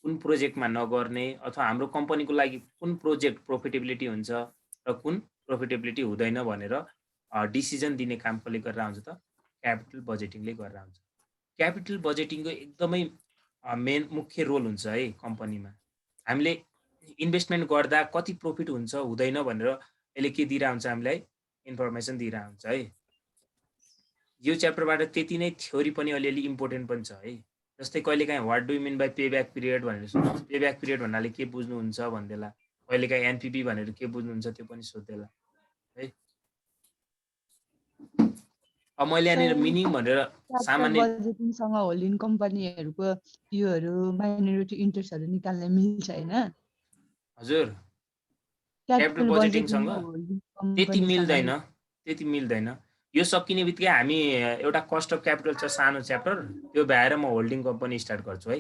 कुन प्रोजेक्टमा नगर्ने, अथवा हाम्रो कम्पनीको लागि कुन प्रोजेक्ट प्रोफिटेबिलिटी हुन्छ र कुन प्रोफिटेबिलिटी हुँदैन भनेर डिसिजन दिने काम कसले गरेर आउँछ त? क्यापिटल बजेटिङले गरेर आउँछ। क्यापिटल बजेटिङको एकदमै मेन मुख्य रोल हुन्छ है कम्पनीमा। हामीले इन्भेस्टमेन्ट गर्दा कति प्रफिट हुन्छ हुँदैन भनेर यसले के दिइरहेको हुन्छ हामीलाई? इन्फर्मेसन दिइरहेको हुन्छ है। यो च्याप्टरबाट त्यति नै थ्योरी पनि अलिअलि इम्पोर्टेन्ट पनि छ है। जस्तै कहिलेकाहीँ what do you mean by payback period भनेर सोध्छ। पे ब्याक पिरियड भन्नाले के बुझ्नुहुन्छ भन्देला, कहिलेकाहीँ एनपिपी भनेर के बुझ्नुहुन्छ त्यो पनि सोध्देला है। अब मैले यहाँनिर मिनिङ भनेर सामान्य बजेटिङसँग होल्डिङ कम्पनीहरूको योहरू माइनोरिटी इन्ट्रेस्टहरू निकाल्न मिल्छ हैन? हजुर क्यापिटल बजेटिङसँग त्यति मिल्दैन, त्यति मिल्दैन। यो सकिने बित्तिकै हामी एउटा कस्ट अफ क्यापिटल छ सानो च्याप्टर, त्यो भ्याएर म होल्डिङ कम्पनी स्टार्ट गर्छु है।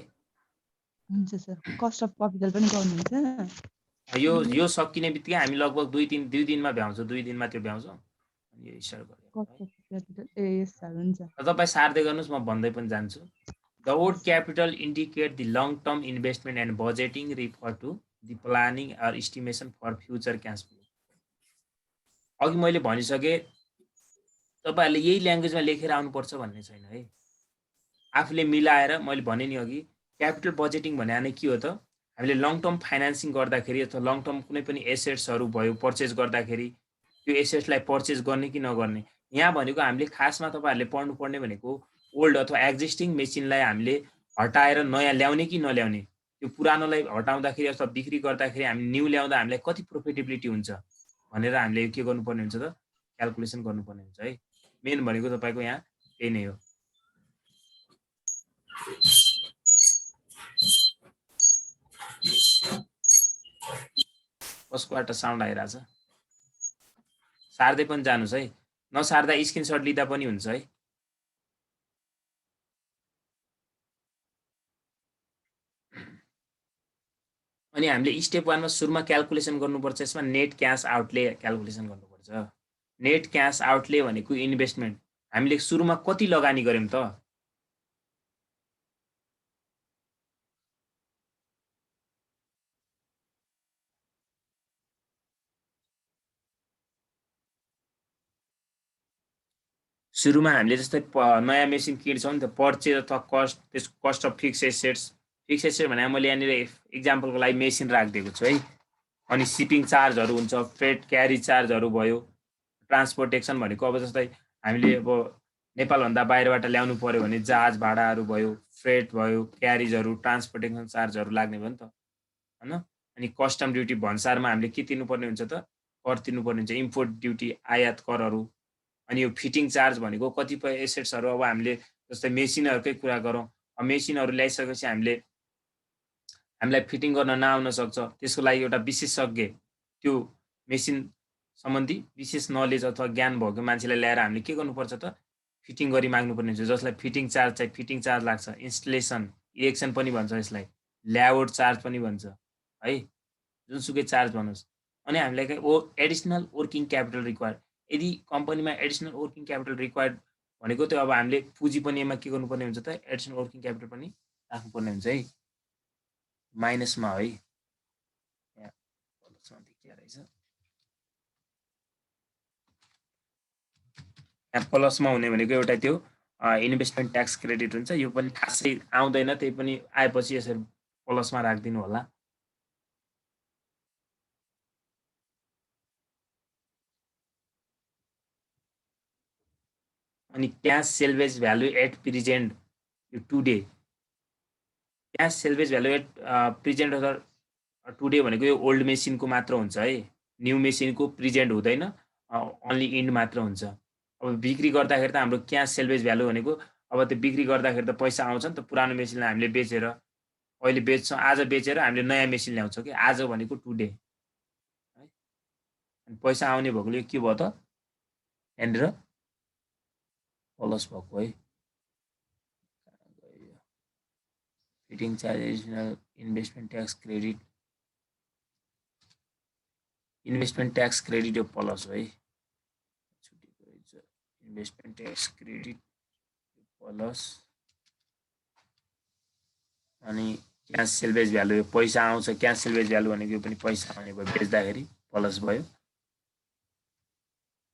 हुन्छ सर। कस्ट अफ क्यापिटल पनि गर्नुहुन्छ? यो सकिने बित्तिकै हामी लगभग 2 दिनमा भ्याउँछौँ, 2 दिनमा त्यो भ्याउँछौँ अनि यो स्टार्ट गर्यो। Cost of capital yes sir हुन्छ। तपाईँ सार्दै गर्नुहोस्, म भन्दै पनि जान्छु। The word capital indicate the long term investment and budgeting refer to the planning or estimation for future cash flow. अघि मैले भनिसकेँ तपाईँहरूले यही ल्याङ्ग्वेजमा लेखेर आउनुपर्छ भन्ने छैन है। आफूले मिलाएर मैले भने नि अघि क्यापिटल बजेटिङ भने के हो त? हामीले लङ टर्म फाइनेन्सिङ गर्दाखेरि अथवा लङ टर्म कुनै पनि एसेट्सहरू भयो पर्चेज गर्दाखेरि त्यो एसेट्सलाई पर्चेज गर्ने कि नगर्ने। यहाँ भनेको हामीले खासमा तपाईँहरूले पढ्नुपर्ने भनेको ओल्ड अथवा एक्जिस्टिङ मेसिनलाई हामीले हटाएर नयाँ ल्याउने कि नल्याउने, त्यो पुरानोलाई हटाउँदाखेरि अथवा बिक्री गर्दाखेरि हामी न्यू ल्याउँदा हामीलाई कति प्रोफिटेबिलिटी हुन्छ भनेर हामीले के गर्नुपर्ने हुन्छ त? क्यालकुलेसन गर्नुपर्ने हुन्छ है। मेन भनेको तपाईँको यहाँ त्यही नै हो। कसकोबाट साउन्ड आइरहेछ? सार्दै पनि जानुहोस् है, नसार्दा स्क्रिनसट लिँदा पनि हुन्छ है। अनि हामीले स्टेप 1 मा सुरुमा क्यालकुलेसन गर्नुपर्छ। यसमा नेट क्यास आउटले क्यालकुलेसन गर्नुपर्छ। नेट क्यास आउटले भनेको इन्भेस्टमेन्ट, हामीले सुरुमा कति लगानी गर्यौँ त? सुरुमा हामीले जस्तै नयाँ मेसिन किन्छौँ नि त, पर्चेज अथवा कस्ट, त्यस cost of fix assets. Fix asset भने मैले यहाँनिर इक्जाम्पलको लागि मेसिन राखिदिएको छु है। अनि सिपिङ चार्जहरू हुन्छ, फ्रेट क्यारी चार्जहरू भयो, ट्रान्सपोर्टेसन भनेको अब जस्तै हामीले अब नेपालभन्दा बाहिरबाट ल्याउनु पर्यो भने जहाज भाडाहरू भयो, फ्रेट भयो, क्यारिजहरू, ट्रान्सपोर्टेसन चार्जहरू लाग्ने भयो नि त हैन। अनि कस्टम ड्युटी भन्सारमा हामीले के तिर्नुपर्ने हुन्छ त? कर तिर्नुपर्ने हुन्छ, इम्पोर्ट ड्युटी, आयात करहरू। अनि यो फिटिङ चार्ज भनेको कतिपय एसेट्सहरू अब हामीले जस्तै मेसिनहरूकै कुरा गरौँ, मेसिनहरू ल्याइसकेपछि हामीलाई फिटिङ गर्न नआउन सक्छ। त्यसको लागि एउटा विशेषज्ञ, त्यो मेसिन सम्बन्धी विशेष नलेज अथवा ज्ञान भएको मान्छेलाई ल्याएर हामीले के गर्नुपर्छ त? फिटिङ गरी माग्नुपर्ने हुन्छ। जसलाई फिटिङ चार्ज चाहिँ फिटिङ चार्ज लाग्छ, इन्स्टलेसन, इरेक्सन पनि भन्छ यसलाई, ल्याआउट चार्ज पनि भन्छ है, जुनसुकै चार्ज भन्नुहोस्। अनि हामीलाई एडिसनल वर्किङ क्यापिटल रिक्वायर्ड, यदि कम्पनीमा एडिसनल वर्किङ क्यापिटल रिक्वायर्ड भनेको त्यो अब हामीले पुँजी पनि यसमा के गर्नुपर्ने हुन्छ त? एडिसनल वर्किङ क्यापिटल पनि राख्नुपर्ने हुन्छ है, माइनसमा है। यहाँ प्लसमा देखिया रहेछ, यहाँ प्लसमा हुने भनेको एउटा त्यो इन्भेस्टमेन्ट ट्याक्स क्रेडिट हुन्छ। यो पनि खासै आउँदैन, त्यही पनि आएपछि यसरी प्लसमा राखिदिनु होला। अनि cash salvage value at present, यो today cash salvage value at present अथवा टुडे भनेको यो ओल्ड मेसिनको मात्र हुन्छ है, न्यू मेसिनको प्रेजेन्ट हुँदैन, ओन्ली इन्ड मात्र हुन्छ। अब बिक्री गर्दाखेरि त हाम्रो क्यास सेल्वेज भ्यालु भनेको अब त्यो बिक्री गर्दाखेरि त पैसा आउँछ नि त, पुरानो मेसिनलाई हामीले बेचेर अहिले बेच्छौँ, आज बेचेर हामीले नयाँ मेसिन ल्याउँछौँ कि, आज भनेको टुडे है। अनि पैसा आउने भएकोले के भयो त? यहाँनिर प्लस भएको है। Fitting charge, additional investment tax credit, investment tax credit यो प्लस हो है, इन्भेस्टमेन्ट ट्याक्स क्रेडिट प्लस, अनि क्यास सेल्वेज भ्यालु यो पैसा आउँछ, क्यास सेल्वेज भ्यालु भनेको यो पनि पैसा आउने भयो बेच्दाखेरि प्लस भयो।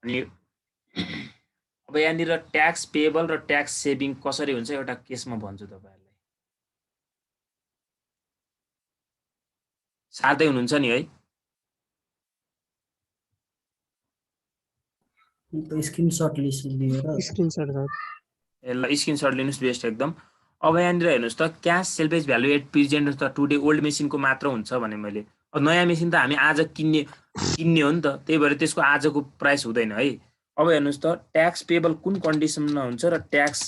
अनि अब यहाँनिर ट्याक्स पेएबल र ट्याक्स सेभिङ कसरी हुन्छ एउटा केसमा भन्छु तपाईहरुलाई, साथै हुनुहुन्छ नि है? स्क्रिनशट लिएर स्क्रिनशट छ ल स्क्रिनशट लिनुस् बेस्ट एकदम। अब यहाँनिर हेर्नुस् त cash salvage value at present त टुडे ओल्ड मेसिनको मात्र हुन्छ भने मैले, अब नयाँ मेसिन त हामी आज किन्ने हो नि त, त्यही भएर त्यसको आजको प्राइस हुँदैन है। अब हेर्नुस् त ट्याक्स पेएबल कुन कन्डिसनमा हुन्छ र ट्याक्स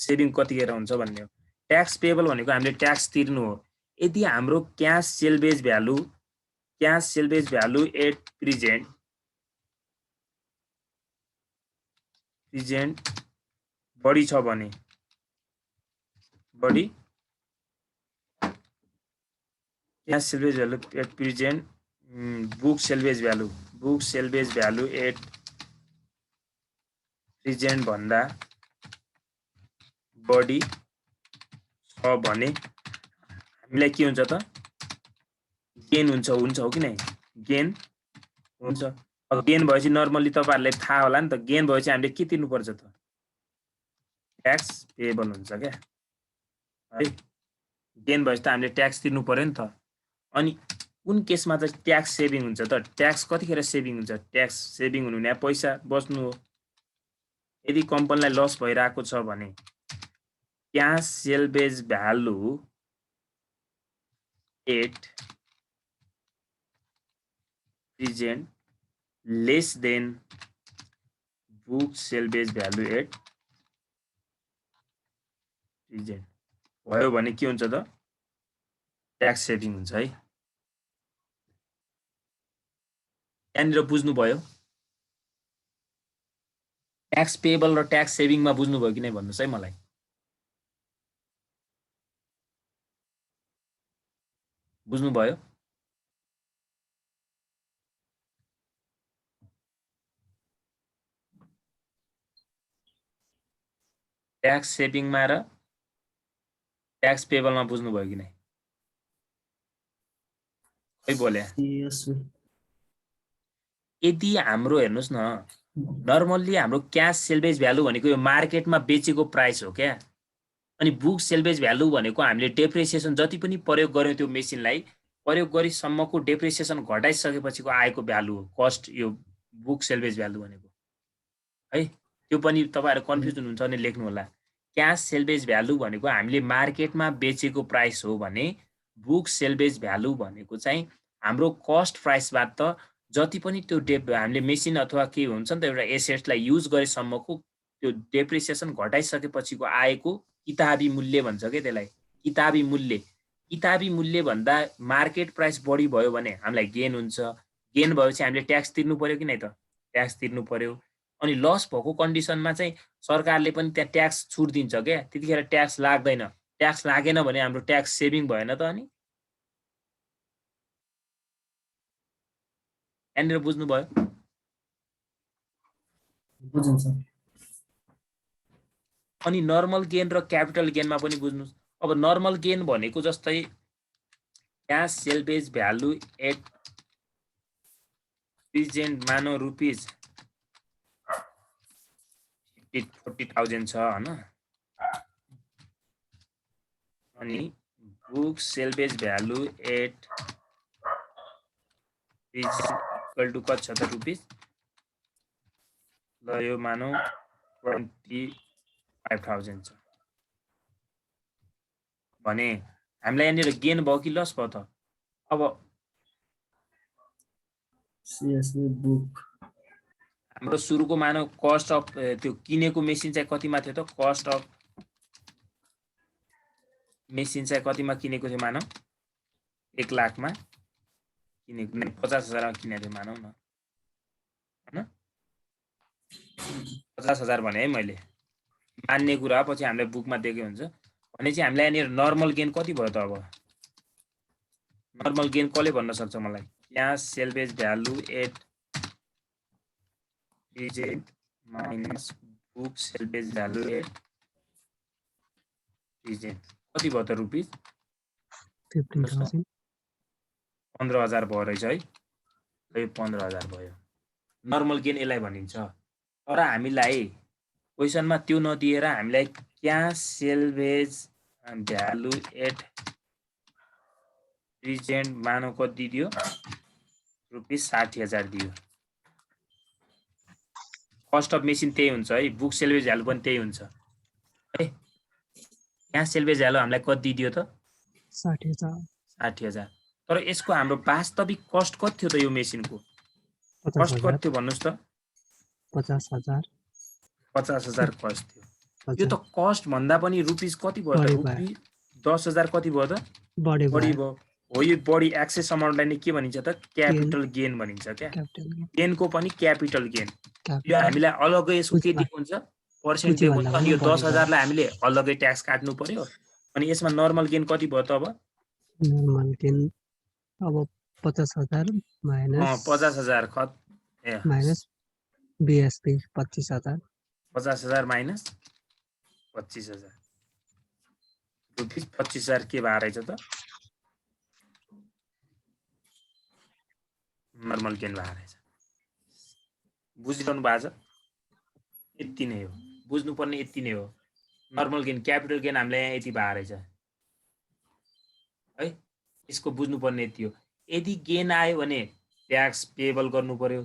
सेभिङ कतिखेर हुन्छ भन्ने हो। ट्याक्स पेएबल भनेको हामीले ट्याक्स तिर्नु हो। यदि हाम्रो cash salvage value at present बढी छ भने, बढी cash salvage value at present book salvage value at present भन्दा बढी छ भने हामीलाई के हुन्छ त? गेन हुन्छ हो कि नै? गेन हुन्छ। अब गेन भएपछि नर्मली तपाईहरुलाई थाहा होला नि त, गेन भएपछि हामीले के तिर्नु पर्छ त? ट्याक्स पेएबल हुन्छ क्या है। गेन भएपछि त हामीले ट्याक्स तिर्नु पर्यो नि त। अनि कुन केसमा चाहिँ ट्याक्स सेभिङ हुन्छ त? ट्याक्स कतिखेर सेभिङ हुन्छ? ट्याक्स सेभिङ हुनु भने पैसा बच्नु हो। यदि कम्पनीलाई लस भइरहेको छ भने cash salvage value at present less than book salvage value at present भयो भने के हुन्छ त? ट्याक्स सेभिङ हुन्छ है। यहाँनिर बुझ्नुभयो? ट्याक्स पेएबल र ट्याक्स सेभिङमा बुझ्नुभयो कि नै भन्नुहोस् है मलाई। बुझ्नुभयो? ट्याक्स सेभिङमा र ट्याक्स पेएबलमा बुझ्नुभयो कि नै? खै बोले? यदि हाम्रो हेर्नुस् न, नर्मल्ली हाम्रो क्यास सेल्वेज भ्यालु भनेको यो मार्केटमा बेचेको प्राइस हो क्या। अनि बुक सेल्वेज भ्यालु भनेको हामीले डेप्रिसिएसन जति पनि प्रयोग गर्यौं त्यो मेसिनलाई प्रयोग गरेसम्मको डेप्रिसिएसन घटाइसकेपछिको आएको भ्यालु हो कस्ट, यो बुक सेल्वेज भ्यालु भनेको है। त्यो पनि तपाईहरु कन्फ्युज हुनुहुन्छ भने लेख्नु होला। क्यास सेल्वेज भ्यालु भनेको हामीले मार्केटमा बेचेको प्राइस हो भने बुक सेल्वेज भ्यालु भनेको चाहिँ हाम्रो कस्ट प्राइसबाट त जति पनि त्यो हामीले मेसिन अथवा के हुन्छ नि त एउटा एसेट्सलाई युज गरेसम्मको त्यो डेप्रिसिएसन घटाइसकेपछिको आएको किताबी मूल्य भन्छ के त्यसलाई, किताबी मूल्य भन्दा मार्केट प्राइस बढी भयो भने हामीलाई गेन हुन्छ। गेन भएपछि हामीले ट्याक्स तिर्नु पर्यो कि नै त? ट्याक्स तिर्नु पर्यो। अनि लस भएको कन्डिसनमा चाहिँ सरकारले पनि त्यहाँ ट्याक्स छुट दिन्छ क्या, त्यतिखेर ट्याक्स लाग्दैन। ट्याक्स लागेन भने हाम्रो ट्याक्स सेभिङ भएन त? अनि यहाँनिर बुझ्नुभयो? अनि नर्मल गेन र क्यापिटल गेनमा पनि बुझ्नुस्। अब नर्मल गेन भनेको जस्तै cash salvage value at present मानो रुपिज 40,000 छ हैन, अनि book salvage value at equal to कति छ त रुपिज, ल यो मानौ 25,000 छ भने हामीलाई यहाँनिर गेन भयो कि लस भयो त? अब बुक हाम्रो सुरुको मानौ कस्ट अफ त्यो किनेको मेसिन चाहिँ कतिमा थियो त? कस्ट अफ मेसिन चाहिँ कतिमा किनेको थियो मानौ? 1 लाखमा किनेको, 50,000 मा किनेको थियो मानौ न, हैन? 50,000 भने है मैले मान्ने कुरा, पछि हामीलाई बुकमा दिएकै हुन्छ भने चाहिँ हामीलाई यहाँनिर नर्मल गेन कति भयो त? अब नर्मल गेन कसले भन्न सक्छ मलाई? Cash salvage value at present minus book salvage value at present कति भयो त रुपिस 15,000 15,000 भयो रहेछ है। ल यो 15,000 भयो। नर्मल गेन यसलाई भनिन्छ। तर हामीलाई क्वेसनमा त्यो नदिएर हामीलाई cash salvage value at present मानव कति दियो रुपिस 60,000 दियो। कस्ट अफ मेसिन त्यही हुन्छ है। बुक सेल्भेज भ्यालु पनि त्यही हुन्छ है। क्यास सेल्भेज भ्यालु हामीलाई कति दियो त 60,000 तर यसको हाम्रो वास्तविक कस्ट कति थियो त यो मेसिनको कस्ट कति थियो भन्नुस् त 50,000 50,000 कस्ट थियो। यो त कस्ट भन्दा पनि रुपिस कति भयो त रुपिस 10,000 कति भयो त बढी भयो। हो यो बढी एक्सेस अमाउन्टलाई नै के भनिन्छ त क्यापिटल गेन भनिन्छ क्या। गेनको पनि क्यापिटल गेन। यो हामीलाई अलग्गै यसको के दिएको हुन्छ पर्सेन्ट दिएको हुन्छ। अनि यो 10,000 लाई हामीले अलग्गै ट्याक्स काट्नु पर्यो। अनि यसमा नर्मल गेन कति भयो त अब नर्मल गेन अब 50,000 minus 50,000 minus BSP 25,000 50,000 minus 25,000 rupees 25,000 के भएर रहेछ त नर्मल गेन भएर रहेछ। बुझिरहनु भएको छ यति नै हो। बुझ्नुपर्ने यति नै हो। नर्मल गेन क्यापिटल गेन हामीले यहाँ यति भएर रहेछ है। यसको बुझ्नुपर्ने यति हो। यदि गेन आयो भने ट्याक्स पेएबल गर्नु पर्यो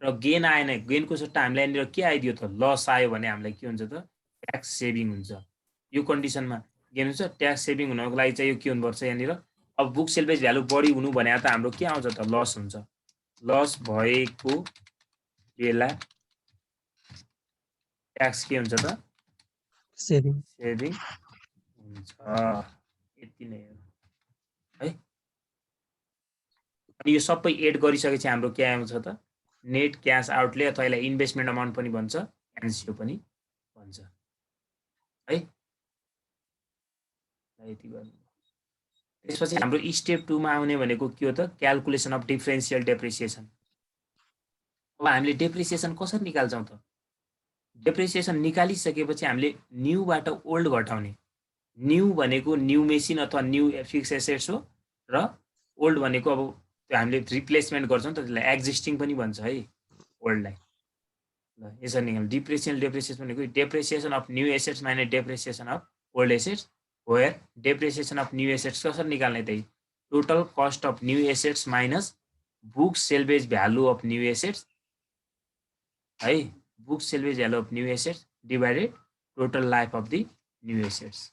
र गेन आएन गेनको सट्टा हामीलाई यहाँनिर के आइदियो त लस आयो भने हामीलाई के हुन्छ त ट्याक्स सेभिङ हुन्छ। यो कन्डिसनमा गेन हुन्छ ट्याक्स सेभिङ हुनको लागि चाहिँ यो के हुनुपर्छ यहाँनिर अब बुक सेल्भेज भ्यालु बढी हुनु भने त हाम्रो के आउँछ त लस हुन्छ। लस भएको बेला ट्याक्स के हुन्छ त सेभिङ हुन्छ। यति नै हो है। अनि यो सबै एड गरिसकेपछि हाम्रो के आउँछ त नेट क्यास आउटले अथवा यसलाई इन्भेस्टमेन्ट अमाउन्ट पनि भन्छ एनसिओ पनि भन्छ है। यति गर्नु। त्यसपछि हाम्रो स्टेप 2 मा आउने भनेको के हो त क्याल्कुलेसन अफ डिफरेन्शियल डेप्रिसिएसन। अब हामीले डेप्रिसिएसन कसरी निकाल्छौँ त डेप्रिसिएसन निकालिसकेपछि हामीले न्यूबाट ओल्ड घटाउने। न्यू भनेको न्यू मेसिन अथवा न्यू फिक्स एसेट्स हो र ओल्ड भनेको अब त्यो हामीले रिप्लेसमेन्ट गर्छौँ त त्यसलाई एक्जिस्टिङ पनि भन्छ है ओल्डलाई। ल यसरी निकाल्नु। डेप्रिसिएसन भनेको depreciation of new assets minus depreciation of old assets where depreciation of new assets कसरी निकाल्ने त total cost of new assets minus book salvage value of new assets है। Book salvage value of new assets divided total life of the new assets.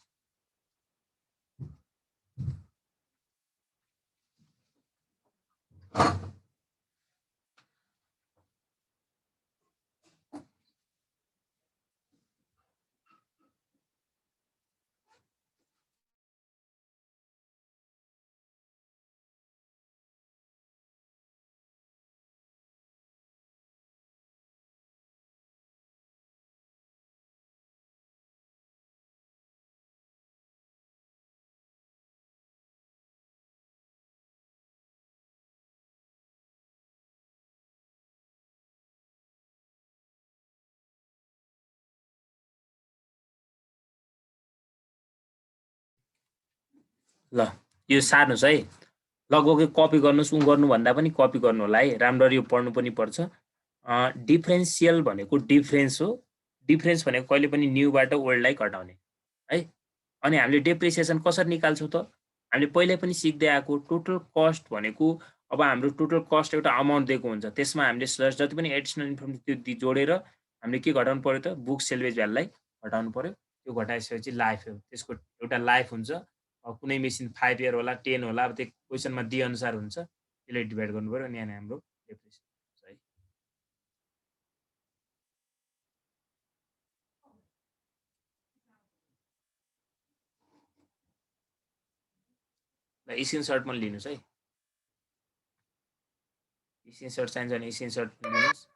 ल यो सार्नुहोस् है। लगभग copy गर्नुहोस् गर्नु भन्दा पनि कपी गर्नु होला है। राम्ररी यो पढ्नु पनि पर्छ। डिफरेन्सियल भनेको डिफरेन्स हो। डिफरेन्स भनेको कहिले पनि न्यूबाट ओल्डलाई घटाउने है। अनि हामीले डेप्रिसिएसन कसरी निकाल्छौँ त हामीले पहिल्यै पनि सिक्दै आएको टोटल कस्ट भनेको अब हाम्रो टोटल कस्ट एउटा अमाउन्ट दिएको हुन्छ त्यसमा हामीले जति पनि एडिसनल इन्फर्मेसन त्यो जोडेर हामीले के घटाउनु पर्यो त बुक सेल्भेज भ्यालुलाई घटाउनु पर्यो। त्यो घटाइसकेपछि लाइफ हो त्यसको एउटा लाइफ हुन्छ। कुनै मेसिन 5 इयर होला 10 होला अब त्यो क्वेसनमा दिए अनुसार हुन्छ त्यसले डिभाइड गर्नु पर्यो। अनि यहाँ हाम्रो डेप्रिसिएसन है। ल स्क्रिनसट पनि लिनुहोस् है। स्क्रिनसट चाहिन्छ भने स्क्रिनसट लिनुहोस्।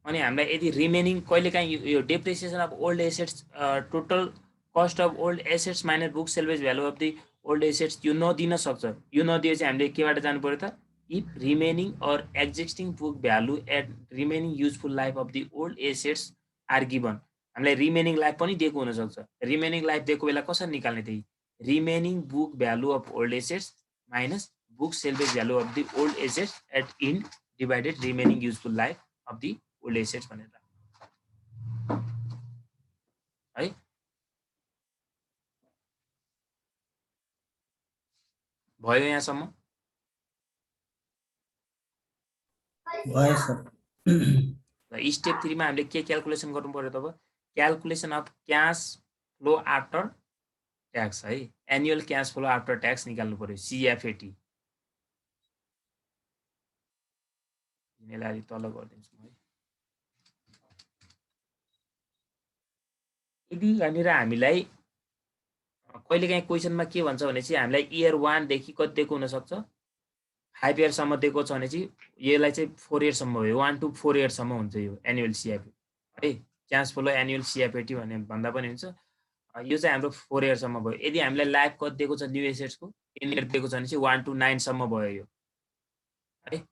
अनि हामीलाई यदि रिमेनिङ कहिलेकाहीँ यो depreciation of old assets total cost of old assets minus book salvage value of the old assets यो नदिन सक्छ। यो नदिएपछि हामीले केबाट जानु पर्यो त if remaining or existing book value at remaining useful life of the old assets are given. हामीलाई remaining life पनि दिएको हुनसक्छ। रिमेनिङ लाइफ दिएको बेला कसरी निकाल्ने त्यही remaining book value of old assets minus book salvage value of the old assets at end divided remaining useful life of the old assets भनेर है। भयो यहाँसम्म? भयो सर। स्टेप 3 मा हामीले के क्याल्कुलेसन गर्नु पर्यो तब calculation of cash flow after tax है। Annual cash flow after tax निकाल्नु पर्यो CFAT। यसलाई तल गरिदिन्छु म है। यदि यहाँनिर हामीलाई कहिलेकाहीँ क्वेसनमा के भन्छ भने चाहिँ हामीलाई इयर 1 देखि कति दिएको हुनसक्छ 5 इयरसम्म दिएको छ भने चाहिँ यसलाई चाहिँ 4 इयरसम्म भयो। 1 to 4 इयरसम्म हुन्छ यो एनुअल CFAT है। क्याश फ्लो एनुअल CFAT भन्ने भन्दा पनि हुन्छ। यो चाहिँ हाम्रो 4 इयरसम्म भयो। यदि हामीलाई लाइफ कति दिएको छ न्यू एसेट्सको 10 इयर दिएको छ भने चाहिँ 1 to 9 सम्म भयो यो है।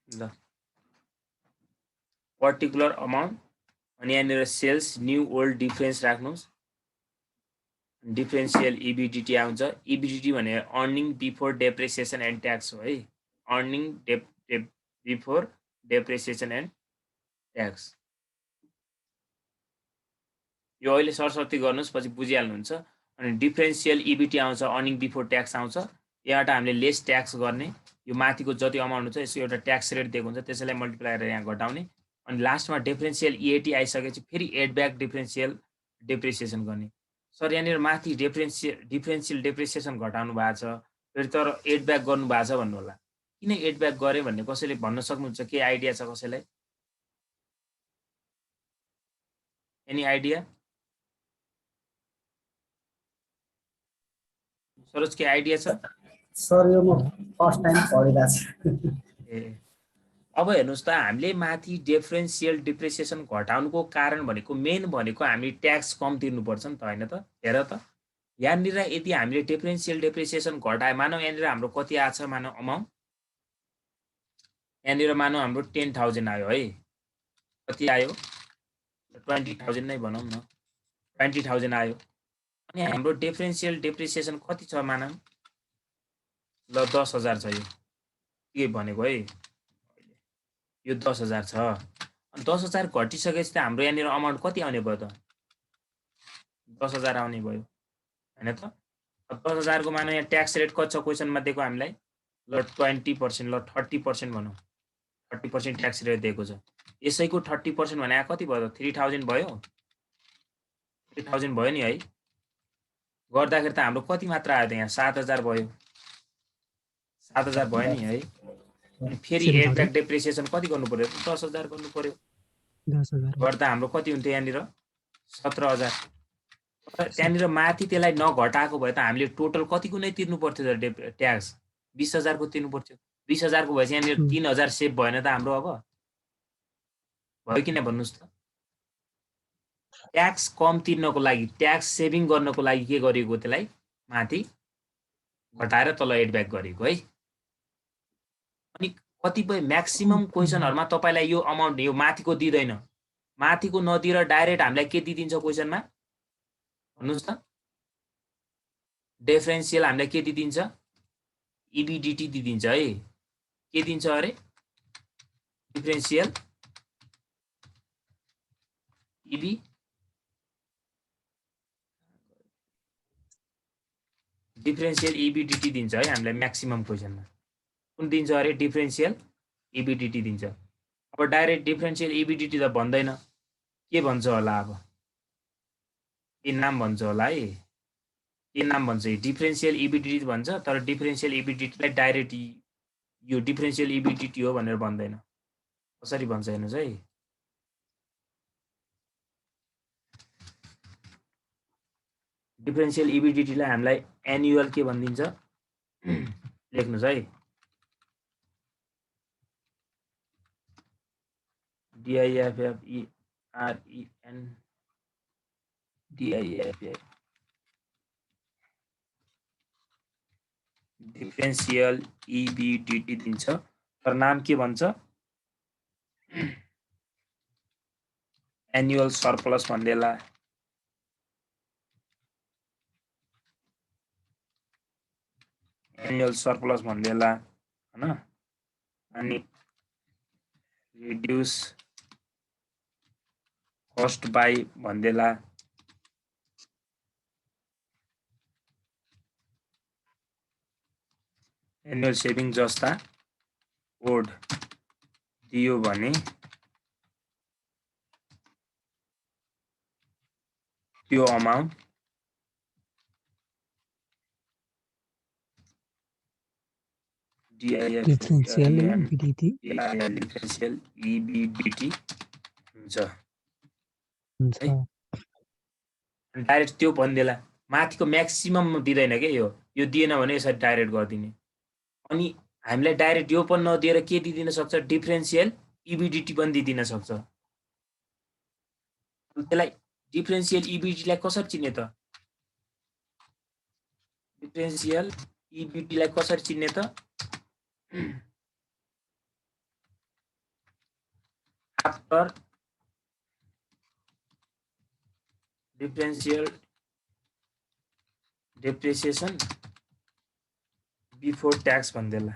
ल पर्टिकुलर अमाउन्ट अनि यहाँनिर सेल्स न्यू ओल्ड डिफरेन्स राख्नुहोस्। डिफरेन्सियल EBDT आउँछ। EBDT भने earning before depreciation and tax हो है। Earning before depreciation and tax यो अहिले सरसर्ती गर्नुहोस् पछि बुझिहाल्नुहुन्छ। अनि डिफरेन्सियल EBT आउँछ अर्निङ बिफोर ट्याक्स आउँछ। यहाँबाट हामीले लेस ट्याक्स गर्ने यो माथिको जति अमाउन्ट हुन्छ यसको एउटा ट्याक्स रेट दिएको हुन्छ त्यसैलाई मल्टिप्लाई गरेर यहाँ घटाउने। अनि लास्टमा डिफरेन्सियल EAT आइसकेपछि फेरि एड ब्याक डिफरेन्सियल डेप्रिसिएसन गर्ने। सर यहाँनिर माथि डिफरेन्सियल डेप्रिसिएसन घटाउनु भएको छ फेरि तर एड ब्याक गर्नु भएको छ भन्नु होला। किन एड ब्याक गरे भन्ने कसैले भन्न सक्नुहुन्छ? के आइडिया छ कसैलाई? Any idea? सरोज के आइडिया छ? सर यो म फर्स्ट टाइम पढिरहेको छु। ए अब हेर्नुहोस् त हामीले माथि डिफरेन्सियल डिप्रिसिएसन घटाउनुको कारण भनेको मेन भनेको हामी ट्याक्स कम तिर्नुपर्छ नि त होइन त। हेर त यहाँनिर यदि हामीले डिफरेन्सियल डिप्रिसिएसन घटाए मानौ यहाँनिर हाम्रो कति आएको छ मानौ अमाउन्ट यहाँनिर मानौ हाम्रो 10,000 आयो है। कति आयो 20,000 नै भनौँ न 20,000 आयो। अनि हाम्रो डिफरेन्सियल डिप्रिसिएसन कति छ मानौ ल 10,000 छ। यो के भनेको है यो 10,000 छ। अनि 10,000 घटिसकेपछि त हाम्रो यहाँनिर अमाउन्ट कति आउने भयो त 10,000 आउने भयो हैन त। 10,000 को मानौ यहाँ ट्याक्स रेट कति छ क्वेसनमा दिएको हामीलाई ल 20% ल 30% भनौँ 30% ट्याक्स रेट दिएको छ। यसैको 30% भने कति भयो त 3,000 भयो 3,000 भयो नि है। गर्दाखेरि त हाम्रो कति मात्रा आयो त यहाँ 7,000 भयो 7,000 भयो नि है। अनि फेरि एड ब्याक डेप्रिसिएसन कति गर्नु पर्यो 10,000 गर्नु पर्यो 10,000 गर्दा हाम्रो कति हुन्थ्यो यहाँनिर 17,000। त्यहाँनिर माथि त्यसलाई नघटाएको भए त हामीले टोटल कतिको नै तिर्नु पर्थ्यो त ट्याक्स 20,000 को तिर्नु पर्थ्यो। 20,000 को भएपछि यहाँनिर 3,000 सेभ भएन त हाम्रो अब भयो किन भन्नुहोस् त। ट्याक्स कम तिर्नको लागि ट्याक्स सेभिङ गर्नको लागि के गरिएको त्यसलाई माथि घटाएर तल एड ब्याक गरेको है। अनि कतिपय म्याक्सिमम क्वेसनहरुमा तपाईलाई यो अमाउन्ट यो माथिको दिदैन माथिको नदिएर डाइरेक्ट हामीलाई के दिदिन्छ क्वेसनमा भन्नुस् त डिफरेन्शियल हामीलाई के दिदिन्छ EBDT दिदिन्छ है। के दिन्छ अरे डिफरेन्शियल EBDT दिन्छ है हामीलाई म्याक्सिमम क्वेसनमा। कुन दिन्छ अरे डिफरेन्शियल EBDT दिन्छ। अब डाइरेक्ट डिफरेन्शियल EBDT त भन्दैन, के भन्छ होला? अब के नाम भन्छ होला है? के नाम भन्छ? डिफरेन्शियल EBDT भन्छ, तर डिफरेन्शियल EBDT लाई डाइरेक्ट यो डिफरेन्शियल EBDT हो भनेर भन्दैन। कसरी भन्छ हेर्नुस् है। डिफरेन्शियल EBDT लाई हामीलाई एनुअल के भनिदिन्छ? लेख्नुस् है। DIFFEREN DIFF डिफरेन्शियल EBDT दिन्छ, तर नाम के भन्छ? एनुअल सरप्लस भन्देला। एनुअल सरप्लस भन्देला हैन। अनि रिड्युस कस्ट बाई भन्देला। एनुअल सेभिङ जस्ता कोड दियो भने त्यो अमाउन्ट डिफरेन्शियल EBDT हुन्छ। हुन्छ। डाइरेक्ट त्यो भन्देला, माथिको म्याक्सिमम दिँदैन के यो दिएन भने यसरी डाइरेक्ट गरिदिने। अनि हामीलाई डाइरेक्ट यो पनि नदिएर के दिदिन सक्छ? डिफरेन्शियल EBDT पनि दिदिन सक्छ। त्यसलाई डिफरेन्शियल EBDT लाई कसरी चिन्ने त? डिफरेन्शियल EBDT लाई कसरी चिन्ने त? After differential depreciation before tax भन्देला।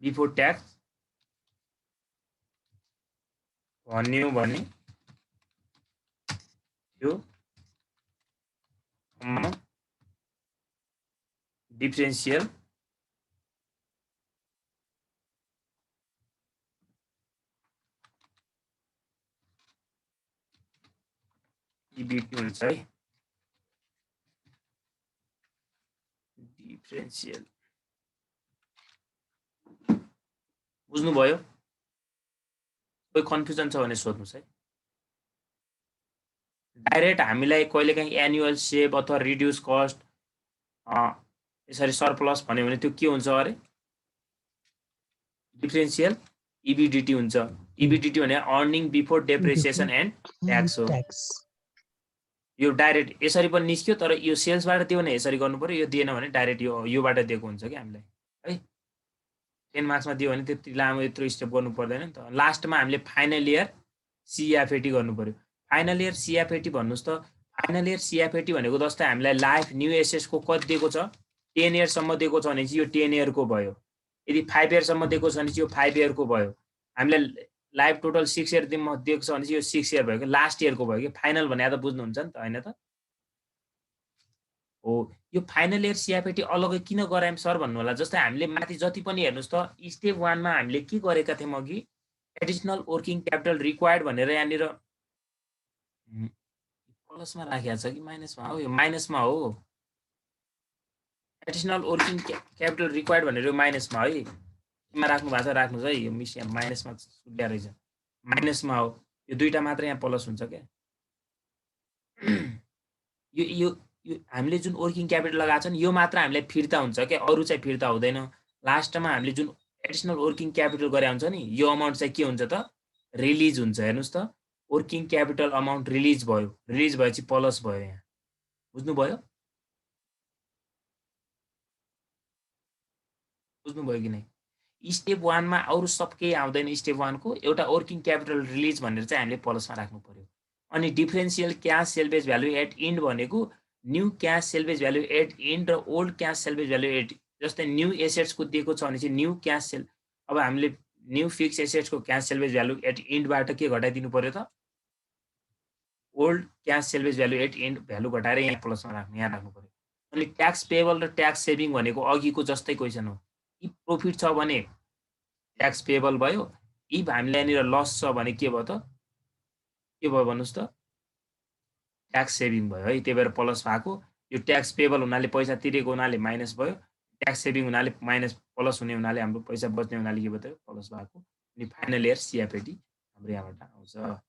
बिफोर ट्याक्स भन्यो भने यो डिफरेन्शियल EBDT हुन्छ है। डिफरेन्शियल बुझ्नुभयो? कोही कन्फ्युजन छ भने सोध्नुस् है। डाइरेक्ट हामीलाई कहिलेकाहीँ एनुअल सेभ अथवा रिड्युस कस्ट यसरी सरप्लस भन्यो भने त्यो के हुन्छ अरे? डिफरेन्शियल EBDT हुन्छ। EBDT भने earning before depreciation and tax हो। यो डाइरेक्ट यसरी पनि निस्क्यो, तर यो सेल्सबाट दियो भने यसरी गर्नु पर्यो, यो दिएन भने डाइरेक्ट योबाट दिएको हुन्छ कि हामीलाई है। 10 मार्क्समा दियो भने त्यति लामो यत्रो स्टेप गर्नु पर्दैन नि त। लास्टमा हामीले फाइनल इयर CFAT गर्नु पर्यो। फाइनल इयर CFAT भन्नुस् त। फाइनल इयर CFAT भनेको जस्तै हामीलाई लाइफ न्यू एसेट्सको कति दिएको छ? 10 इयरसम्म दिएको छ भने चाहिँ यो 10 इयरको भयो। यदि 5 इयरसम्म दिएको छ भने चाहिँ यो 5 इयरको भयो। हामीलाई लाइफ टोटल 6 इयर दिएको छ भने चाहिँ यो 6 इयर भयो कि लास्ट इयरको भयो कि। फाइनल भने त बुझ्नुहुन्छ नि त हैन त? हो, यो फाइनल इयर CFAT अलग्गै किन गरायौँ सर भन्नु होला। जस्तै हामीले माथि जति पनि हेर्नुस् त, स्टेप 1 मा हामीले के गरेका थियौँ अघि? एडिशनल वर्किङ क्यापिटल रिक्वायर्ड भनेर यहाँनिर प्लसमा राखेको छ कि माइनसमा हो? यो माइनसमा हो। एडिशनल वर्किङ क्यापिटल रिक्वायर्ड भनेर यो माइनसमा है। केमा राख्नु भएको छ राख्नुस् है। यो मिस यहाँ माइनसमा सुत्या रहेछ। माइनसमा हो। यो दुईटा मात्र यहाँ प्लस हुन्छ क्या। यो हामीले जुन वर्किङ क्यापिटल लगाएको छ नि यो मात्र हामीलाई फिर्ता हुन्छ क्या, अरू चाहिँ फिर्ता हुँदैन। लास्टमा हामीले जुन एडिशनल वर्किङ क्यापिटल गरे हुन्छ नि यो अमाउन्ट चाहिँ के हुन्छ त? रिलिज हुन्छ। हेर्नुस् त, वर्किङ क्यापिटल अमाउन्ट रिलिज भयो। रिलिज भएपछि प्लस भयो। यहाँ बुझ्नुभयो? बुझ्नुभयो कि नै? स्टेप 1 मा अरू सब केही आउँदैन। स्टेप 1 को एउटा वर्किङ क्यापिटल रिलिज भनेर चाहिँ हामीले प्लसमा राख्नु पर्यो। अनि differential cash salvage value at end भनेको new cash salvage value at end र old cash salvage value at. जस्तै न्यू एसेट्सको दिएको छ भने चाहिँ न्यू क्याश सेल, अब हामीले न्यू फिक्स एसेट्सको क्याश सेल्वेज भ्यालु एट इन्डबाट के घटाइदिनु पर्यो त? Old cash salvage value at end value घटाएर यहाँ प्लसमा राख्नु पर्यो। अनि ट्याक्स पेबल र ट्याक्स सेभिङ भनेको अघिको जस्तै क्वेसन हो। इफ प्रॉफिट छ भने ट्याक्स पेबल भयो, इफ हामीलाई यहाँनिर लस छ भने के भयो त, के भयो भन्नुहोस् त, ट्याक्स सेभिङ भयो है। त्यही भएर प्लस भएको, यो ट्याक्स पेबल हुनाले पैसा तिरेको हुनाले माइनस भयो, ट्याक्स सेभिङ हुनाले माइनस प्लस हुने हुनाले हाम्रो पैसा बच्ने हुनाले के भयो त प्लस भएको। अनि फाइनल इयर सिएफएटी हाम्रो यहाँबाट आउँछ।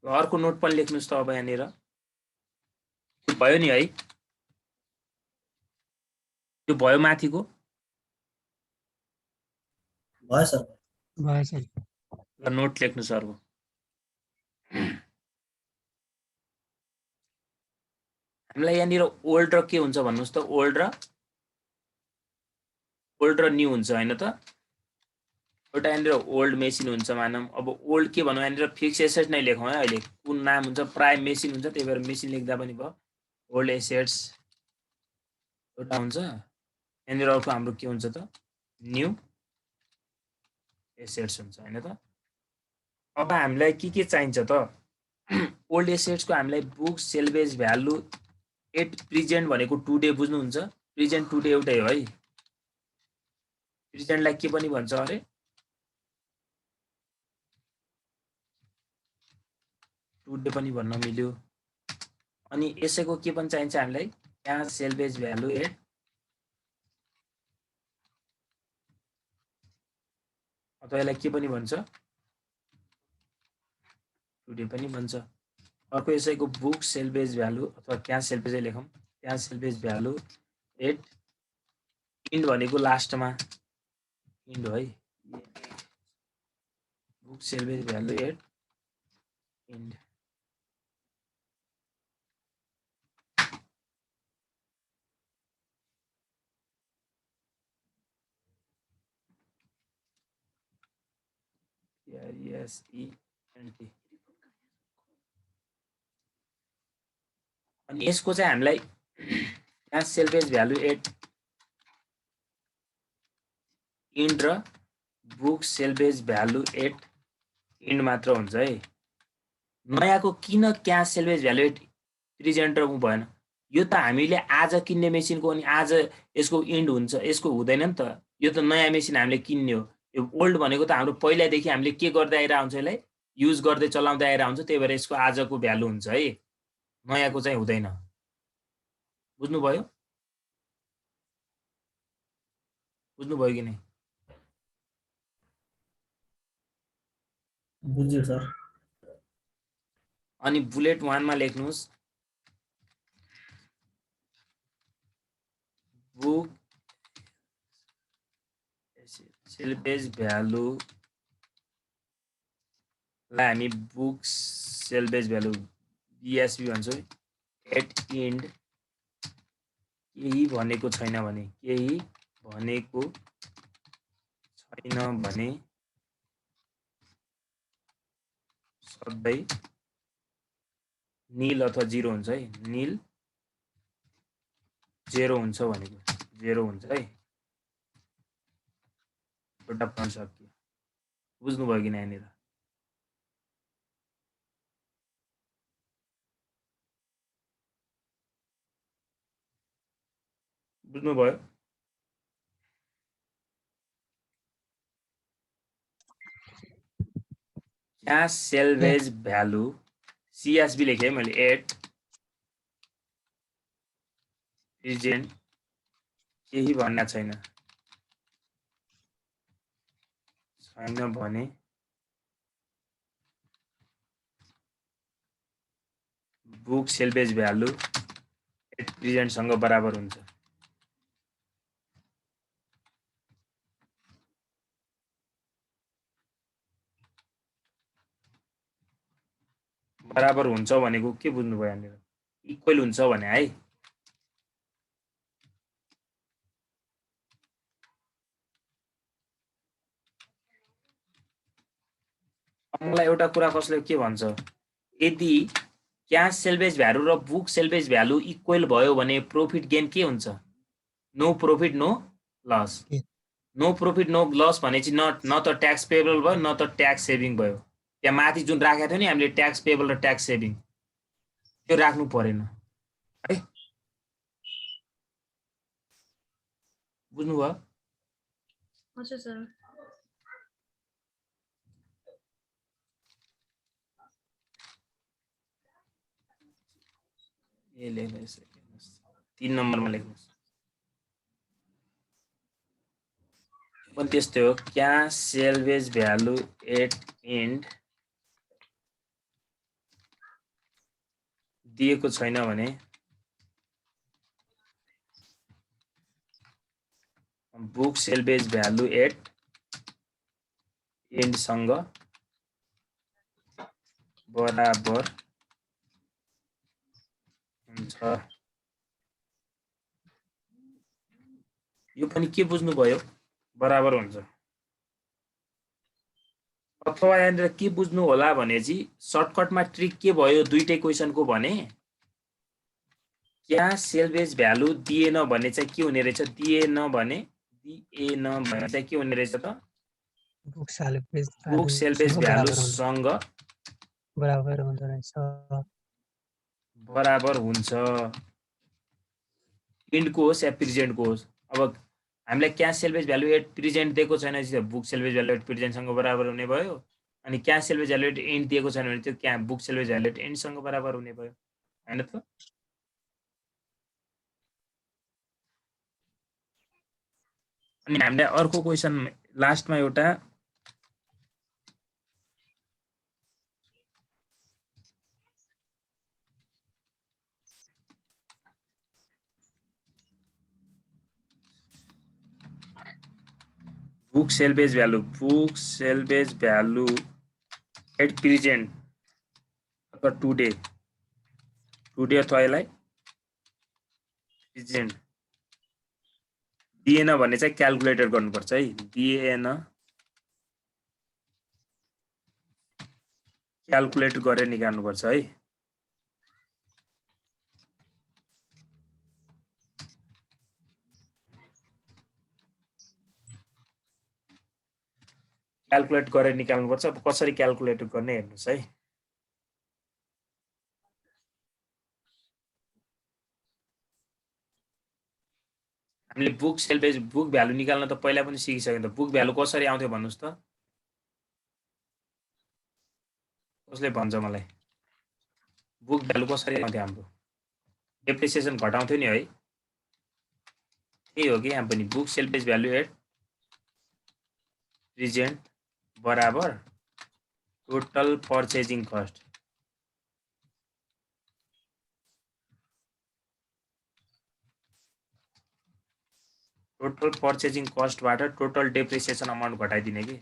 अर्को नोट पनि लेख्नुस् त अब यहाँनिर भयो नि है, त्यो भयो माथिको भयो सर। भयो सर। ल नोट लेख्नुस् अर्को। हामीलाई यहाँनिर ओल्ड र के हुन्छ भन्नुहोस् त, ओल्ड र न्यू हुन्छ होइन त। एउटा यहाँनिर ओल्ड मेसिन हुन्छ मानौँ। अब ओल्ड के भनौँ, यहाँनिर फिक्स एसेट नै लेखौँ है। अहिले कुन नाम हुन्छ, प्राय मेसिन हुन्छ, त्यही भएर मेसिन लेख्दा पनि भयो। ओल्ड एसेट्स एउटा हुन्छ, यहाँनिर अर्को हाम्रो के हुन्छ त, न्यू एसेट्स हुन्छ होइन त। अब हामीलाई के चाहिन्छ त, ओल्ड एसेट्सको हामीलाई book salvage value at present भनेको टुडे बुझ्नुहुन्छ, प्रेजेन्ट टुडे एउटै हो है। प्रेजेन्टलाई के पनि भन्छ अरे, टुडे पनि भन्न मिल्यो। अनि यसैको के पनि चाहिन्छ हामीलाई, क्यास सेल्भेज भ्यालु एट, अथवा यसलाई के पनि भन्छ, टुडे पनि भन्छ। अर्को यसैको बुक सेल्भेज भ्यालु अथवा क्यास सेल्भेजै लेखौँ, cash salvage value at end भनेको लास्टमा इन्ड है, book salvage value at end. अनि यसको चाहिँ हामीलाई cash salvage value at end र book salvage value at end मात्र हुन्छ है। नयाँको किन cash salvage value at present र भएन, यो त हामीले आज किन्ने मेसिनको अनि आज यसको इन्ड हुन्छ, यसको हुँदैन नि त। यो त नयाँ मेसिन हामीले किन्ने हो। यो ओल्ड भनेको त हाम्रो पहिल्यैदेखि हामीले के गर्दै आइरहेको हुन्छ, यसलाई युज गर्दै चलाउँदै आइरहेको हुन्छ, त्यही भएर यसको आजको भ्यालु हुन्छ है, नयाँको चाहिँ हुँदैन। बुझ्नुभयो, बुझ्नुभयो कि नै? बुझ्यो सर। अनि बुलेट 1 मा लेख्नुस्, बुक सेल्भेज भ्यालु लाई हामी बुक सेल्भेज भ्यालु बीएसबी भन्छौँ एट इन्ड। केही भनेको छैन भने, केही भनेको छैन भने सधैँ नील अथवा जिरो हुन्छ है, नील जेरो हुन्छ भनेको जेरो हुन्छ है। एउटा पॉइन्ट सकियो। बुझ्नुभयो कि यहाँनिर? बुझ्नुभयो? क्यास सेल्भेज भ्यालु सीएसबी लेखेँ मैले एट प्रेजेन्ट, केही भन्ने छैन भने बुक सेल्भेज भ्यालु एट प्रेजेन्टसँग बराबर हुन्छ। बराबर हुन्छ भनेको के बुझ्नुभयो यहाँनिर? इक्वल हुन्छ भने है। मलाई एउटा कुरा कसले के भन्छ, यदि क्यास सेल्भेज भ्यालु र बुक सेल्भेज भ्यालु इक्वल भयो भने प्रॉफिट गेन के हुन्छ? No profit no loss. No profit no loss भनेपछि न त ट्याक्स पेएबल भयो न त ट्याक्स सेभिङ भयो। त्यहाँ माथि जुन राखेको थियो नि हामीले ट्याक्स पेएबल र ट्याक्स सेभिङ त्यो राख्नु परेन है। बुझ्नुभयो? हजुर सर। ए लेख्नुहोस् 3 नम्बरमा लेख्नुहोस्। पनि त्यस्तै हो, cash salvage value at end दिएको छैन भने बुक सेल्भेज भ्यालु एट एन्डसँग बराबर हुन्छ। यो पनि के बुझ्नुभयो? बराबर हुन्छ। अथवा यहाँनिर के बुझ्नु होला भने चाहिँ सर्टकटमा ट्रिक के भयो दुईटै क्वेसनको भने क्यास सेल्भेज भ्यालु दिएन भने चाहिँ के हुने रहेछ? दिएन भने चाहिँ के हुने रहेछ त? बुक सेल्भेज भ्यालुसँग बराबर हुन्छ रहेछ। बराबर हुन्छ। इन्डको होस् या प्रेजेन्टको होस्। अब हामीलाई cash salvage value at present दिएको छैन भने बुक सेल्भेज भ्यालु एट प्रेजेन्टसँग बराबर हुने भयो। अनि cash salvage value at end दिएको छैन भने त्यो बुक सेल्भेज भ्यालु एट एन्डसँग बराबर हुने भयो, हैन त? अनि हामीलाई अर्को क्वेसन लास्टमा एउटा book salvage value at present अथवा टुडे अथवा यसलाई प्रेजेन्ट दिएन भने चाहिँ क्याल्कुलेटर गर्नुपर्छ है। दिएन क्याल्कुलेट गरेर निकाल्नुपर्छ है। क्याल्कुलेट गरेर निकाल्नुपर्छ। अब कसरी क्याल्कुलेट गर्ने हेर्नुहोस् है। हामीले बुक सेल्भेज बुक भ्यालु निकाल्न त पहिला पनि सिकिसक्यौँ त। बुक भ्यालु कसरी आउँथ्यो भन्नुहोस् त? कसले भन्छ मलाई? बुक भ्यालु कसरी आउँथ्यो हाम्रो? डेप्रिसिएसन घटाउँथ्यो नि है। त्यही हो कि यहाँ पनि book salvage value at present बराबर total purchasing cost. Total purchasing कस्टबाट टोटल डेप्रिसिएसन अमाउन्ट घटाइदिने कि।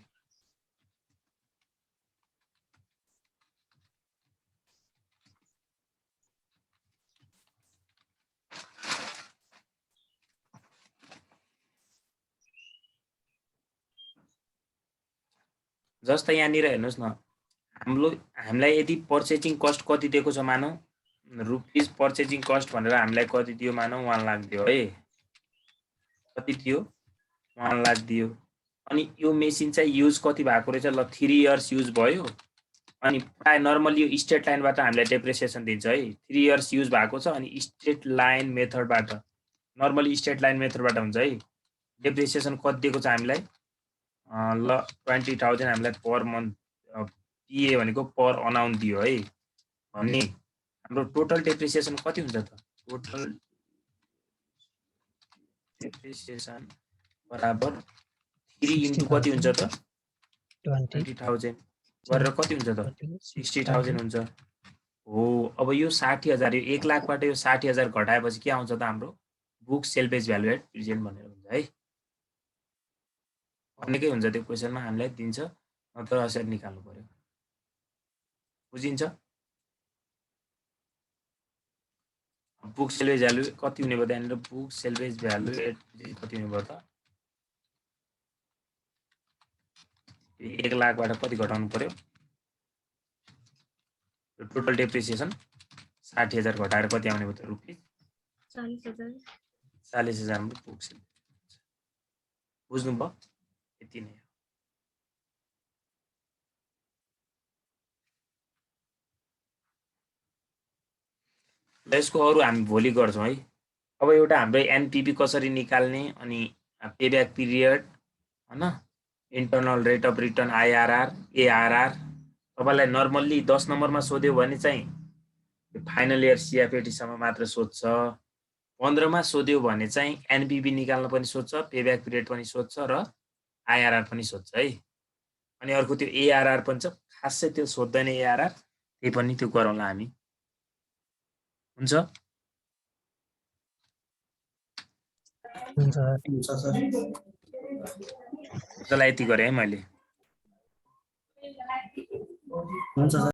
जस्तै यहाँनिर हेर्नुहोस् न, हामीलाई यदि पर्चेजिङ कस्ट कति दिएको छ मानौ रुपिस पर्चेजिङ कस्ट भनेर हामीलाई कति दियो मानौ 1 लाख दियो है। कति दियो? 1 लाख दियो। अनि यो मेसिन चाहिँ युज कति भएको रहेछ? ल 3 इयर्स युज भयो। अनि प्राय नर्मली यो स्टेट लाइनबाट हामीलाई डेप्रिसिएसन दिन्छ है। 3 इयर्स युज भएको छ अनि स्टेट लाइन मेथडबाट नर्मली स्टेट लाइन मेथडबाट हुन्छ है। डेप्रिसिएसन कति दिएको छ हामीलाई? ल 20,000 हामीलाई पर मन्थ पिए भनेको पर अनाउन्ट दियो है। भने हाम्रो टोटल डेप्रिसिएसन कति हुन्छ त? टोटल डेप्रिसिएसन बराबर 3 इन्टु कति हुन्छ त? 20,000 गरेर कति हुन्छ त? 60,000 हुन्छ। हो, अब यो 60,000 यो 1 लाखबाट यो 60,000 घटाएपछि के आउँछ त? हाम्रो book salvage value at present भनेर हुन्छ है। भनेकै हुन्छ त्यो क्वेसनमा हामीलाई दिन्छ, नत्र यसरी निकाल्नु पर्यो। बुझिन्छ? बुक सेल्भेज भ्यालु कति हुने भयो त? यहाँनिर बुक सेल्भेज भ्यालु एट कति हुने भयो त? 1 लाखबाट कति घटाउनु पर्यो? टोटल डेप्रिसिएसन 60,000 घटाएर कति आउने भयो त रुपियाँ 40,000 40,000 मा पुग्छ बुझ्नुभयो यति नै हो ल यसको अरु हामी भोलि गर्छौं है अब एउटा हाम्रो एनपीबी कसरी निकाल्ने अनि पेब्याक पिरियड हैन internal rate of return IRR ARR तपाईलाई नर्मल्ली 10 नम्बरमा सोध्यो भने चाहिँ फाइनल इयर सीएफएटी सम्म मात्र सोध्छ 15 मा सोध्यो भने चाहिँ एनपीबी निकाल्न पनि सोध्छ पेब्याक पिरियड पनि सोध्छ र आईआरआर पनि सोध्छ है अनि अर्को त्यो एआरआर पनि छ खासै त्यो सोध्दैन एआरआर त्यही पनि त्यो गरौँला हामी हुन्छ हुन्छ हुन्छ सर त्यसलाई यति गरे है मैले हुन्छ सर